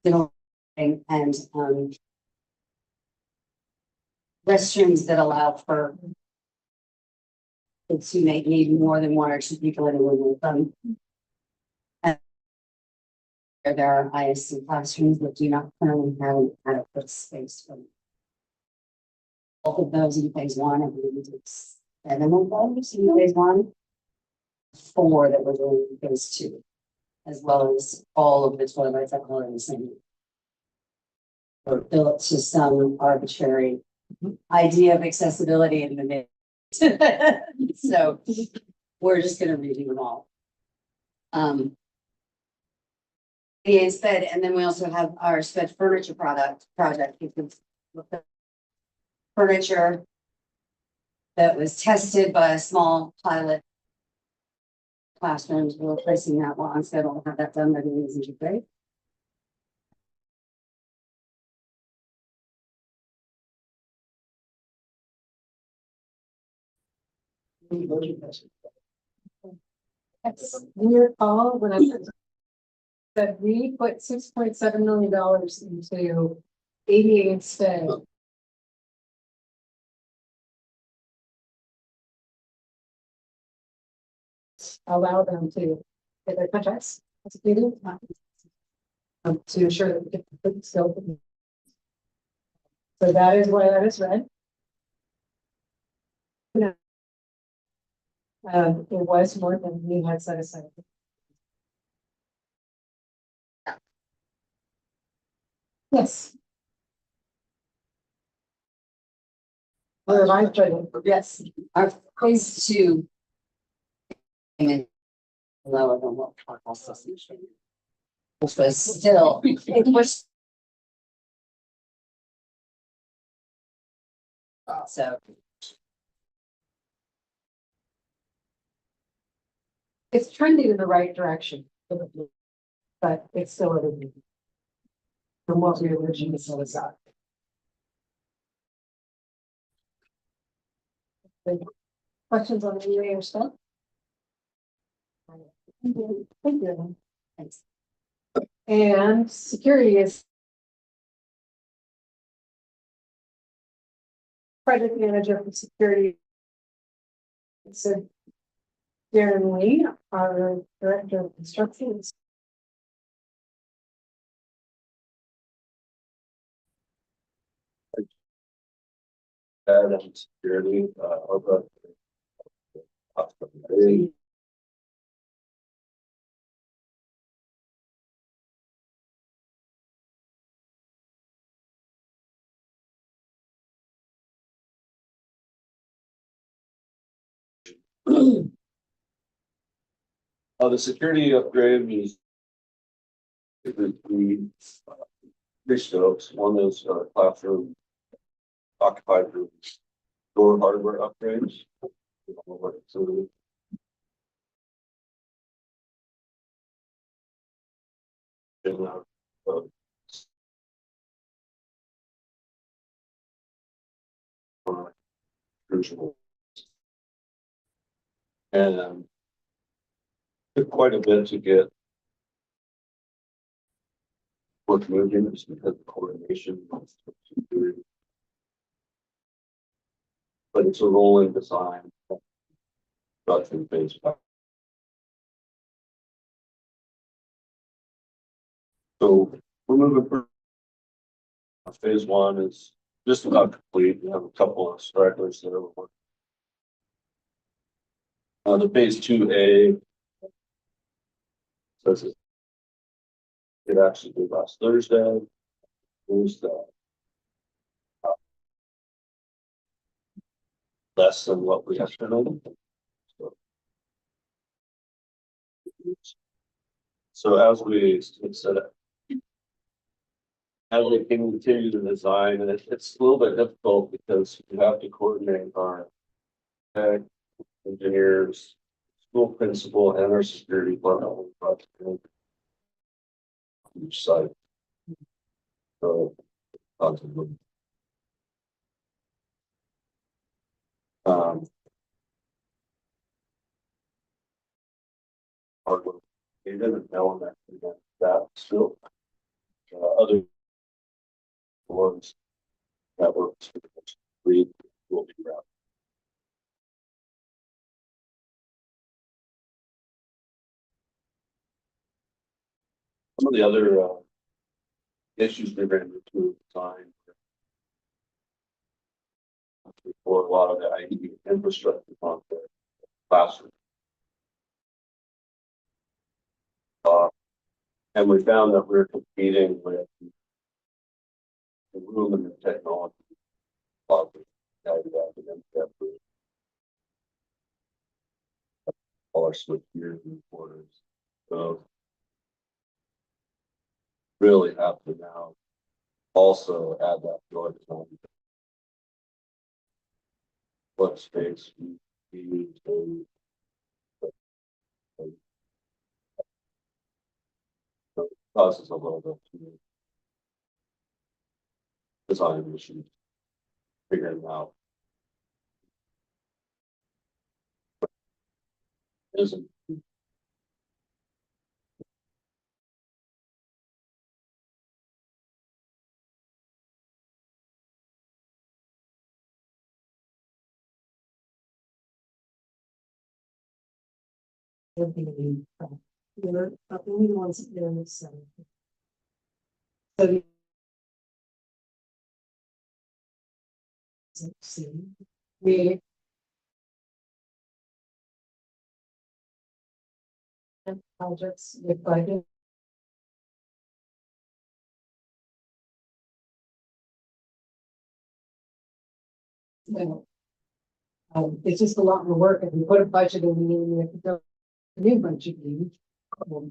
Dimmable lighting and restrooms that allow for kids who may need more than one or two people in a room with them. And there are ISC classrooms that do not currently have an adequate space for them. Both of those in phase one, I believe it's 7 of those in phase one. 4 that we're doing in phase two, as well as all of the toilets that are in the same. Were built to some arbitrary idea of accessibility in the mid. So we're just gonna redo them all. The sped, and then we also have our sped furniture project, which is furniture that was tested by a small pilot classrooms. We're replacing that one, so I'll have that done by the end of the day. Your call when I said we put $6.7 million into ADA instead. Allow them to get their contracts executed. To ensure that we get the good scope. So that is why that is red. It was more than we had set aside. Yes. Or I tried. Yes, our phase two. Came in lower than what our cost estimation. Which was still, it was. So. It's trending in the right direction. But it's still a little. From what we originally set aside. Questions on the UA or stuff? Thank you. Thanks. And security is. Project manager for security. So Darren Lee, our director of construction. And security, over. The security upgrade is. Three scopes. One is classroom. Occupied rooms. Door hardware upgrades. So. Crucial. And took quite a bit to get work moving just because of coordination. But it's a rolling design. Production phase. So we're moving for phase one is just about complete. We have a couple of stragglers that are working. The phase 2A. So this is. It actually did last Thursday. It was less than what we estimated. So as we said, as we continue to design, and it's a little bit difficult because you have to coordinate our tech, engineers, school principal, and our security department on each site. So, possibly. Hardware, they didn't know that still. Other ones that were free will be around. Some of the other issues we ran into design for a lot of the IT infrastructure on the classroom. And we found that we're competing with the room and the technology. All our switch gears and quarters. So really have to now also add that to our design. What space we use to causes a little bit to design issues, figuring out. Isn't We're the only ones that are in the center. So. See, we. Projects with budget. No. It's just a lot more work if we put a budget in, we have to go a new budget meeting.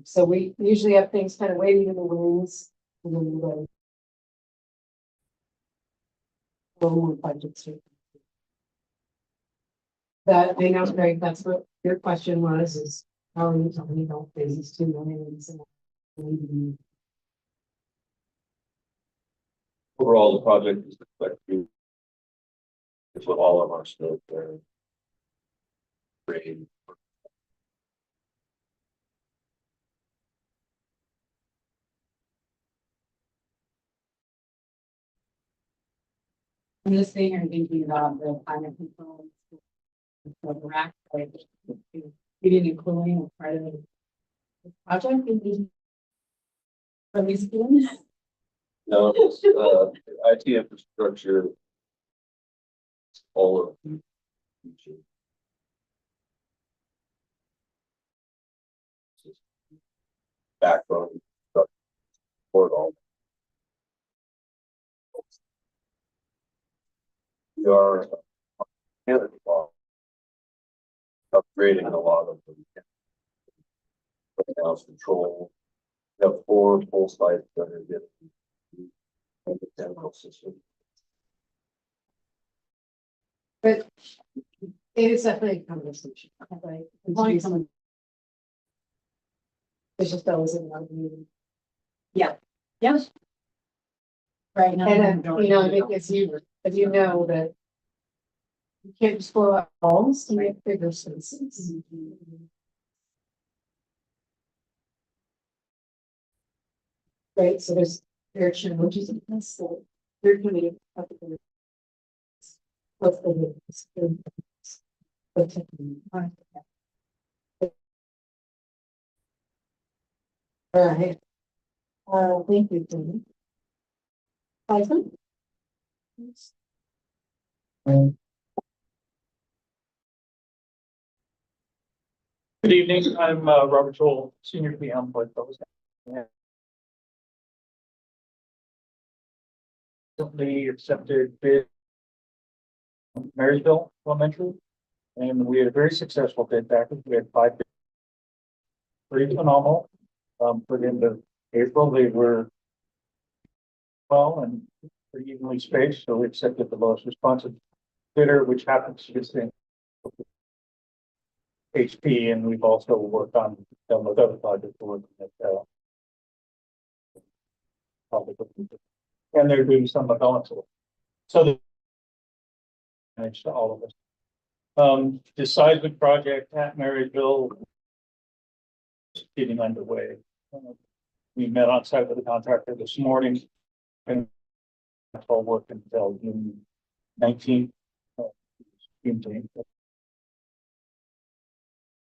So we usually have things kind of waiting in the wings. And then we go. More budgets. That I know, Greg, that's what your question was, is how are you telling me about phases 2 million? overall the project is expected. It's with all of our scope there. Grade. I'm just sitting here thinking about the climate control. For the rack, like, heating and cooling as part of the project. Are we doing this? No, it's, IT infrastructure. All of the future. Backbone. Support all. We are upgrading a lot of them. House control. We have 4 full sites that are getting the chemical system. But it is definitely a conversation. Right? It's just always in another meeting. Yeah. Yes. Right now. And then, you know, if you know that you can't just blow out walls to make bigger spaces. Right, so there are challenges in this, so they're committed. What's the all right. Thank you, Tony. Python? Good evening, I'm Robert Joel, Senior PM for those. Recently accepted bid Marysville Elementary. And we had a very successful bid package. We had 5 bids. Pretty phenomenal. Put into April, they were well and pretty evenly spaced, so we accepted the lowest responsive bidder, which happens to be the HP, and we've also worked on some of the other projects we're working at, and they're doing some of the so the manage to all of us. The seismic project at Marysville is getting underway. We met on site with the contractor this morning and that's all work until June 19th.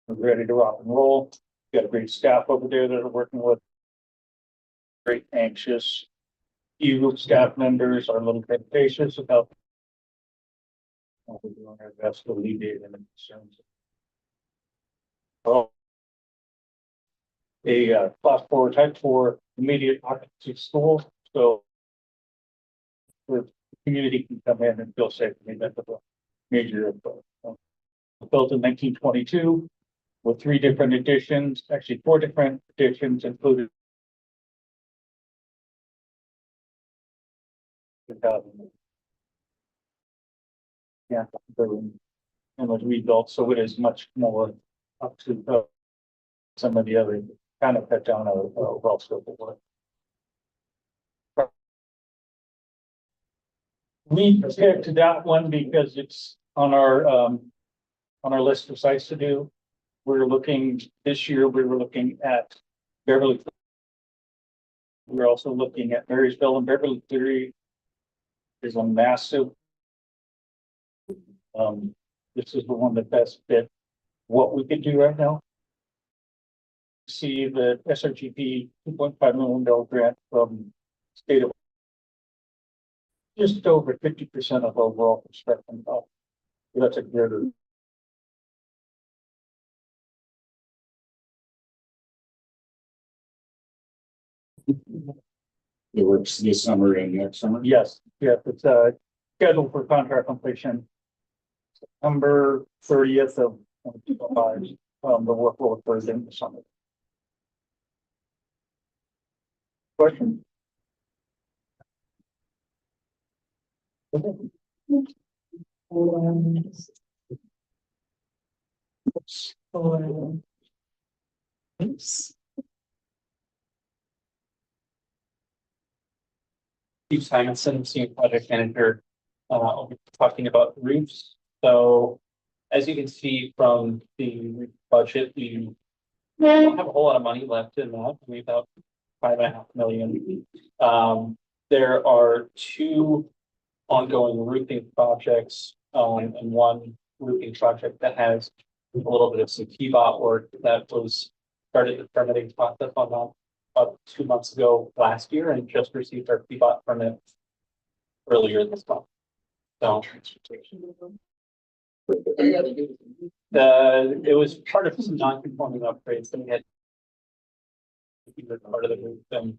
We're ready to rock and roll. Got a great staff over there that are working with. Great anxious. You staff members are a little bit anxious about. We're doing our best to alleviate any concerns. Oh. A class 4 type 4 immediate occupancy school, so. The community can come in and feel safe. I mean, that's a major. Built in 1922 with 3 different additions, actually 4 different additions included. Yeah, and was rebuilt, so it is much more up to some of the other kind of cut down our overall scope of work. We picked that one because it's on our list of sites to do. We're looking this year, we were looking at Beverly. We're also looking at Marysville, and Beverly Cleary is a massive. This is the one that best fit what we could do right now. See the SRGP $2.5 million grant from state of just over 50% of overall construction cost. So that's a greater. It works this summer and next summer. Yes, it's scheduled for contract completion. September 30th of 2025. The work will occur in the summer. Question? Steve Simonson, Senior Project Manager, talking about roofs. So as you can see from the budget, we don't have a whole lot of money left in that. We about $5.5 million. There are 2 ongoing roofing projects, and one roofing project that has a little bit of some TBOT work that was started the permitting process on that about 2 months ago last year and just received our TBOT permit earlier this month. So it was part of some non-conforming upgrades that we had. Part of the roof and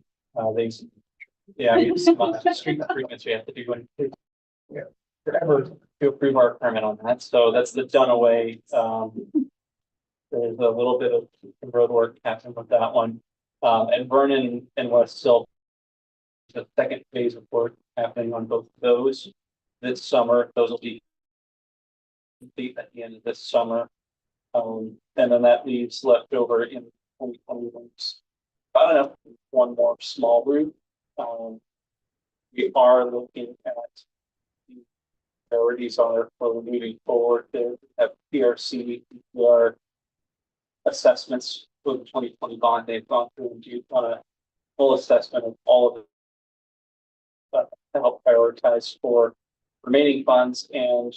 it's some street improvements we have to do and forever to approve our permit on that. So that's the Dunaway. There's a little bit of road work happening with that one. And Vernon and West Silk, the second phase of work happening on both of those this summer. Those will be complete at the end of this summer. And then that leaves left over in 2021. I don't know, one more small roof. We are looking at the priorities are for moving forward. They have PRC, our assessments for the 2020 bond. They've gone through and done a full assessment of all of it to help prioritize for remaining funds and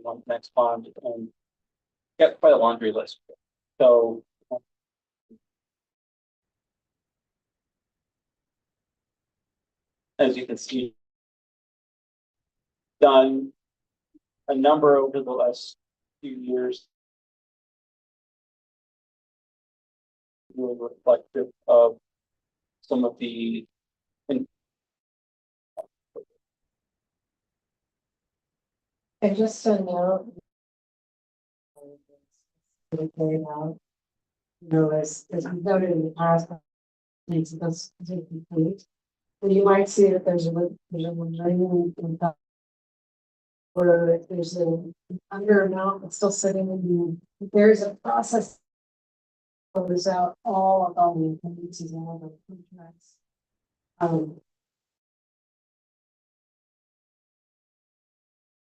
on the next bond and get quite a laundry list. So as you can see, done a number over the last few years. Really reflective of some of the And just so you know. Carried out. You know, as we noted in the past, needs to complete. And you might see that there's a remaining in the- where there's an under amount that's still sitting in the, there's a process. Covers out all of the agencies and all the contracts.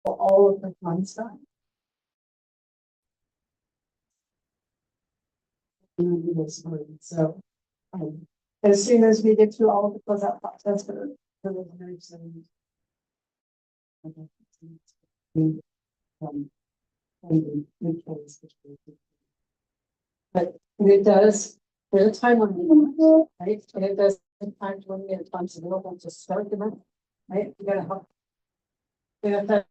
For all of the fun stuff. So, as soon as we get through all of the closeout process for the very soon. But it does, there's a time when, right, and it does, sometimes when you get funds available to start them, right, you gotta help. Yeah, that.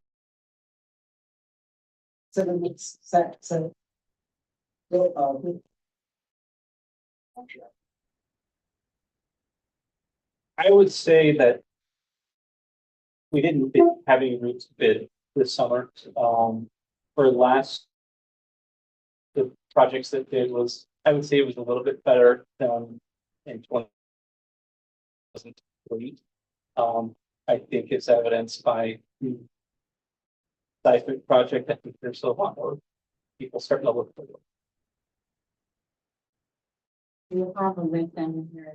So the next set, so. I would say that we didn't have any routes bid this summer. For last, the projects that did was, I would say it was a little bit better than in 20. Wasn't complete. I think it's evidenced by the seismic project. I think there's a lot more people starting to look for it. You have a link down here.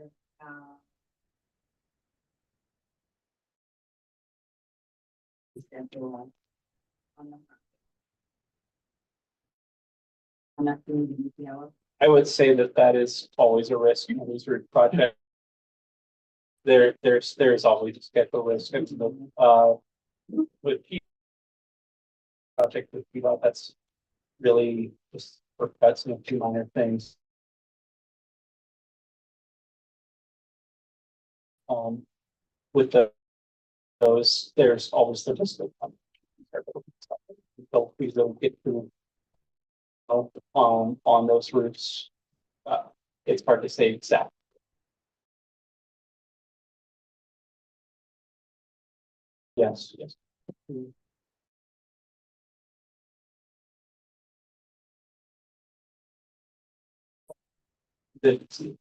I'm not doing the yellow. I would say that that is always a risk in these projects. There's always a schedule risk. With project with people, that's really just for cuts and two minor things. With those, there's always the risk of we don't get through on those roofs. It's hard to say exactly. Yes, yes. The,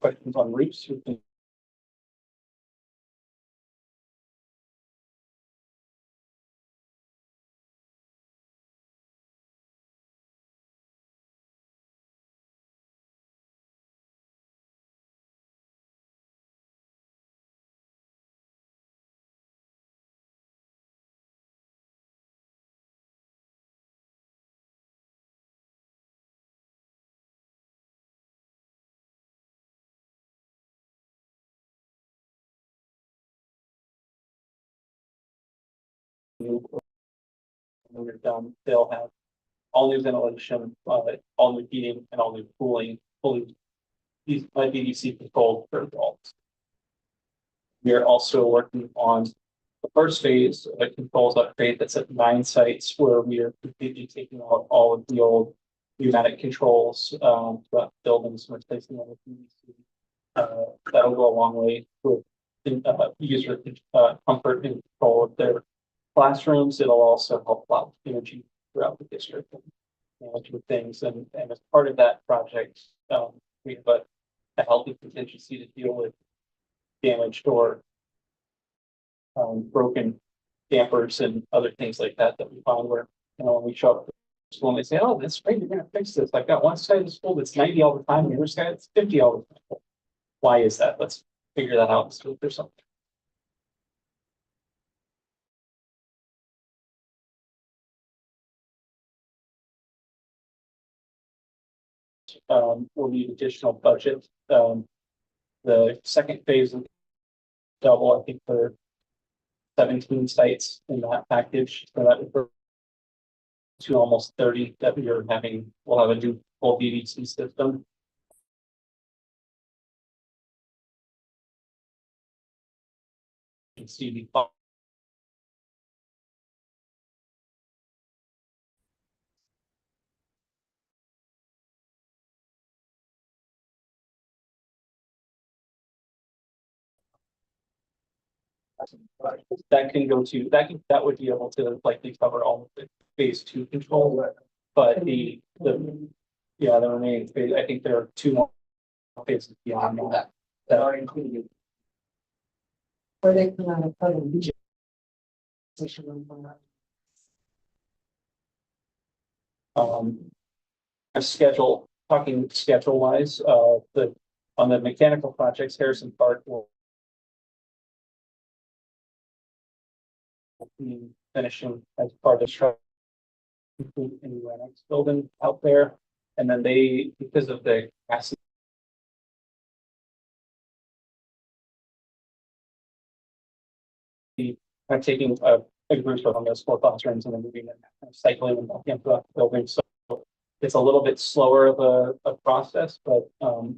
questions on roofs. When they're done, they'll have all new ventilation, all new heating, and all new cooling, fully these by BDC controlled for adults. We are also working on the first phase of a controls upgrade that's at 9 sites where we are completely taking out all of the old pneumatic controls throughout buildings and replacing them with BDC. That'll go a long way with user comfort and control of their classrooms. It'll also help out energy throughout the district and manage with things. And as part of that project, we have a healthy contingency to deal with damaged or broken dampers and other things like that we found where, when we show up to school and they say, oh, that's great, you're gonna fix this. I've got one side of the school that's 90 all the time, and the other side it's 50 all the time. Why is that? Let's figure that out and see if there's something. We'll need additional budget. The second phase of double, I think, for 17 sites in that package. So that would to almost 30 that we are having. We'll have a new full BDC system. You can see the That can go to, that would be able to likely cover all of the phase two control, but yeah, the remaining phase, I think there are two more phases beyond that. That are included. Or they come out of public. A schedule, talking schedule wise, on the mechanical projects, Harrison Park will be finishing as part of the complete in the annex building out there. And then they, because of the capacity I'm taking a group of those 4 classrooms and then moving them, kind of cycling them back into the building. So it's a little bit slower of a process, but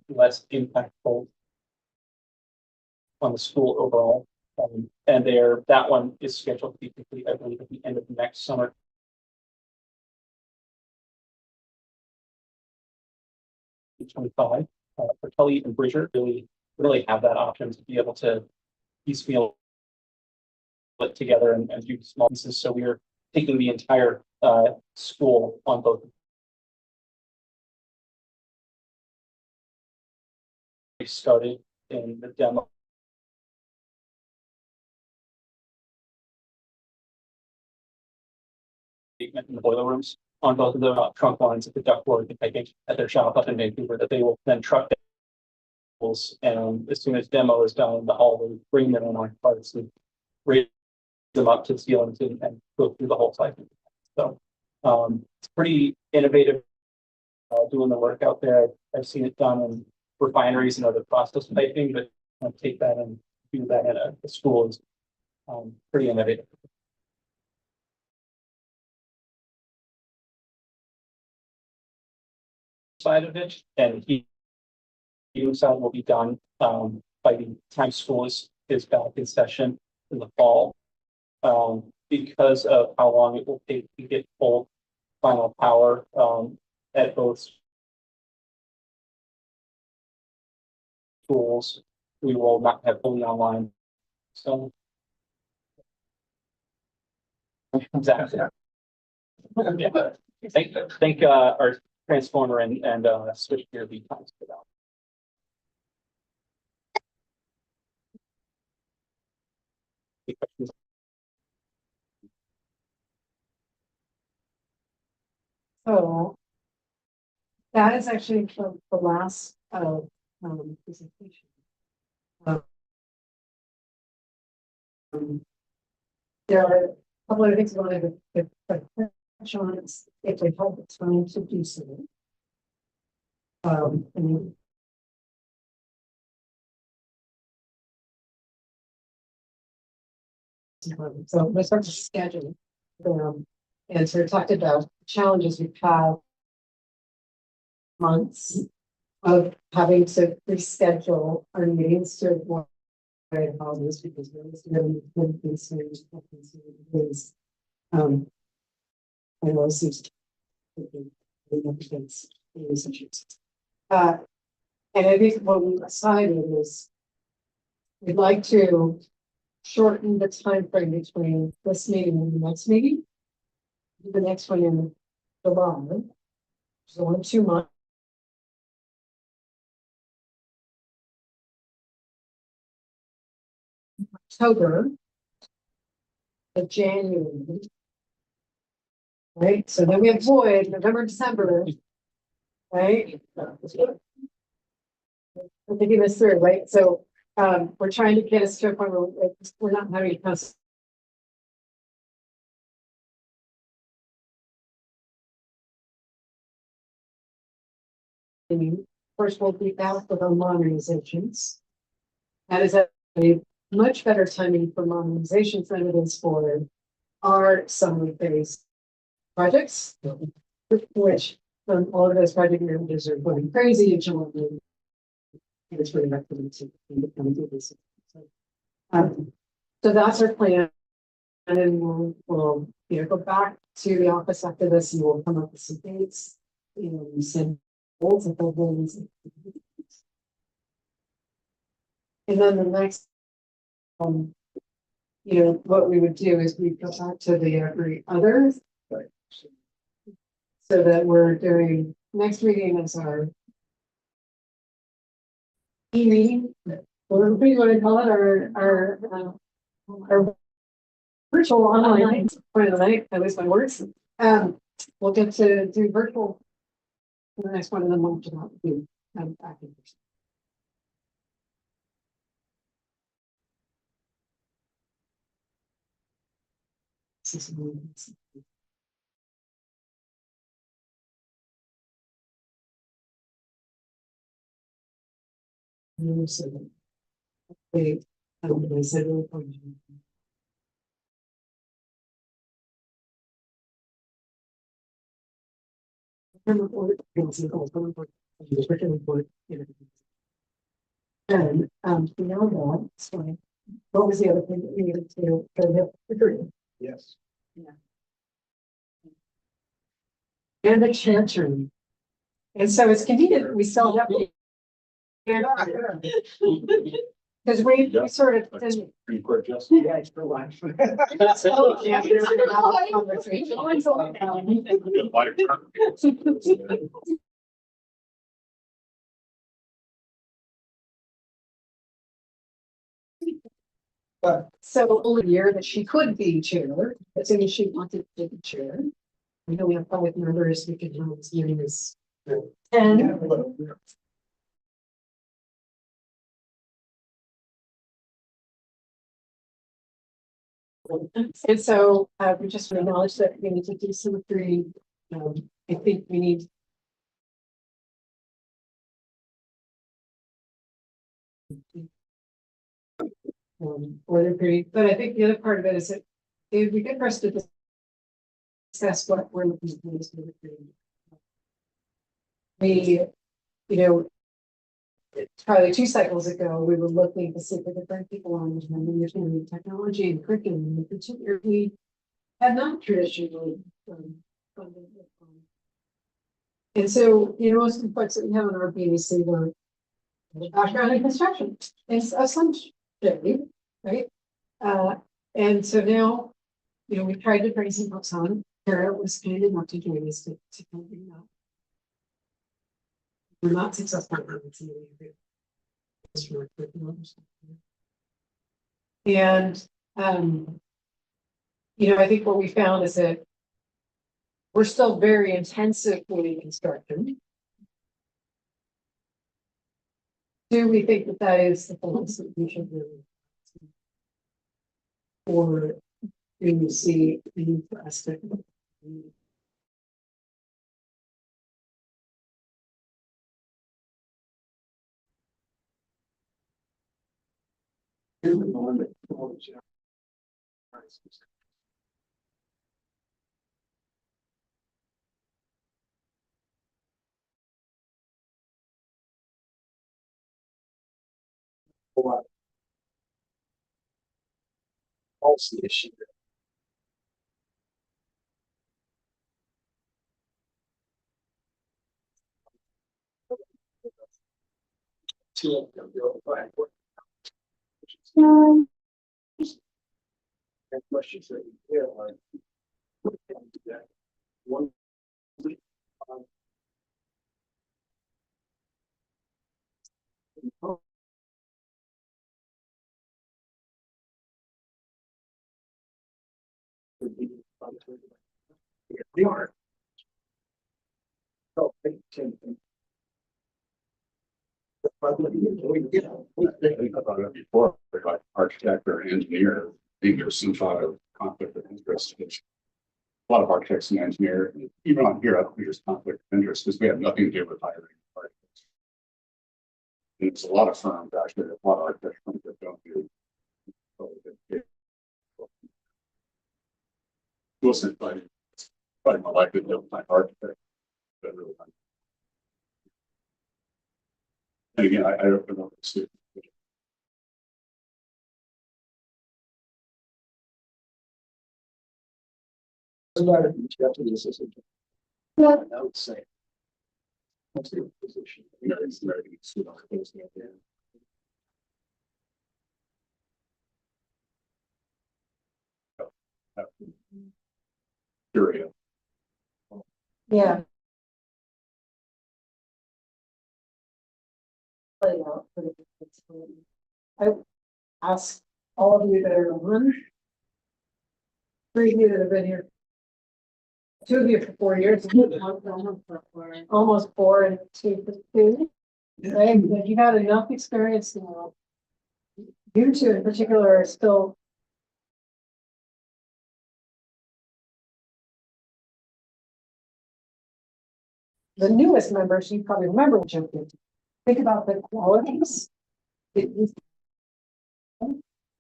less impactful on the school overall. And that one is scheduled to be complete, I believe, at the end of next summer. '25 for Tully and Bridger really have that option to be able to piecemeal it together and do small pieces. So we are taking the entire school on both. We started in the demo. In the boiler rooms on both of the trunk lines at the ductwork and piping at their shop up in Vancouver that they will then truck and as soon as demo is done, the hall will bring them in on parts and raise them up to the ceilings and go through the whole cycle. So it's pretty innovative doing the work out there. I've seen it done in refineries and other process piping, but take that and do that at a school is pretty innovative. Side of it, and heating side will be done by the time school is back in session in the fall. Because of how long it will take to get full final power at both schools, we will not have fully online. So exactly. Yeah. Thank our transformer and switch gear lead times for that. So that is actually the last presentation. There are a couple of things I wanted to touch on if we have the time to do so. And so let's start to schedule. And so we talked about challenges we've had months of having to reschedule our meetings to avoid holidays because we're really good things. I know this is and I think what we decided is we'd like to shorten the time frame between this meeting and the next meeting. The next one in July, which is only 2 months. October. January. Right, so then we avoid November, December. Right? We're thinking this through, right? So we're trying to get us to a point where we're not having to first we'll be out with our modernizations. That is a much better timing for modernizations than it is for our summary phase projects, which all of those project managers are going crazy and challenging. It's really recommended to do this. So that's our plan. And then we'll go back to the office after this and we'll come up with some dates, send goals and things. And then the next you know, what we would do is we go back to the every other. Right. So that we're doing, next meeting is our e-meeting, or what do you want to call it, our virtual online, point of the night, at least my words. We'll get to do virtual. The next one, and then we'll do back in person. Wait, I said. And, beyond that, so, what was the other thing that we needed to agree? Yes. And the chancery. And so it's convenient, we still have. Because we sort of. didn't- Supreme Court justice. Yeah, it's for life. Oh, yeah, there's a conversation. So only a year that she could be chair, as soon as she wanted to be chair. We know we have public members, we can have as many as 10. And so we just acknowledge that we need to do some pretty, I think we need. Or they're pretty, but I think the other part of it is that it would be good for us to discuss what we're looking for this movie. We, you know, probably 2 cycles ago, we were looking to see if we could bring people on and understanding technology and curriculum, in particular, we have not traditionally funded. And so, you know, most of the folks that we have on our BAC were background in construction, it's of some shade, right? And so now, you know, we tried to bring some folks on. Kara was kind enough to join us to bring that. We're not successful. And, you know, I think what we found is that we're still very intensively in construction. Do we think that that is the focus that we should do? Or do you see the need for us to? Policy issue. And questions that you have are. One. They are. Oh, Tim. Before, like architect or engineer, I think there's some sort of conflict of interest. Which a lot of architects and engineers, even on here, I don't think there's conflict of interest because we have nothing to do with hiring architects. And there's a lot of firms, actually, a lot of architects firms that don't do. Wasn't probably my likely to find architect. But really, and again, I don't know. Doesn't matter if you have to be assistant. Yeah. I would say. What's your position? You know, it's very good. Curious. Yeah. I ask all of you that are on. Three of you that have been here. Two of you for 4 years. Almost 4 and 2 for 2. Right, but you got enough experience now. You two in particular are still. The newest members, you probably remember what you did. Think about the qualities. that you-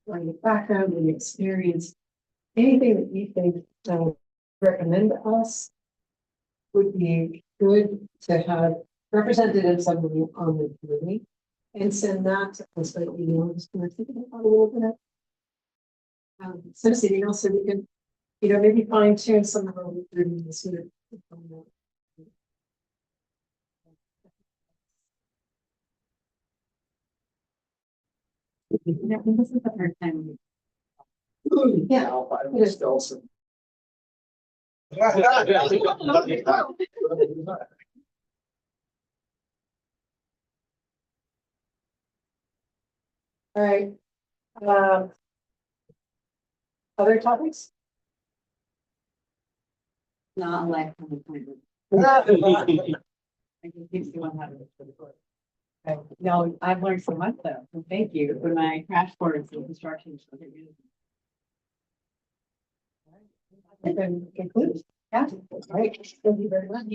Like your background and your experience, anything that you think recommend to us. Would be good to have represented in somebody on the committee. And send that to us, so that we know who's going to think about a little bit. Send us an email so we can, maybe fine tune some of our recruiting sort of. Yeah, this is the first time. Yeah. It is also. All right. Other topics? Not a lifetime appointment. I can keep doing that. Okay. No, I've learned so much though, so thank you for my crash course in construction. And then conclude. Yeah. All right. Thank you very much.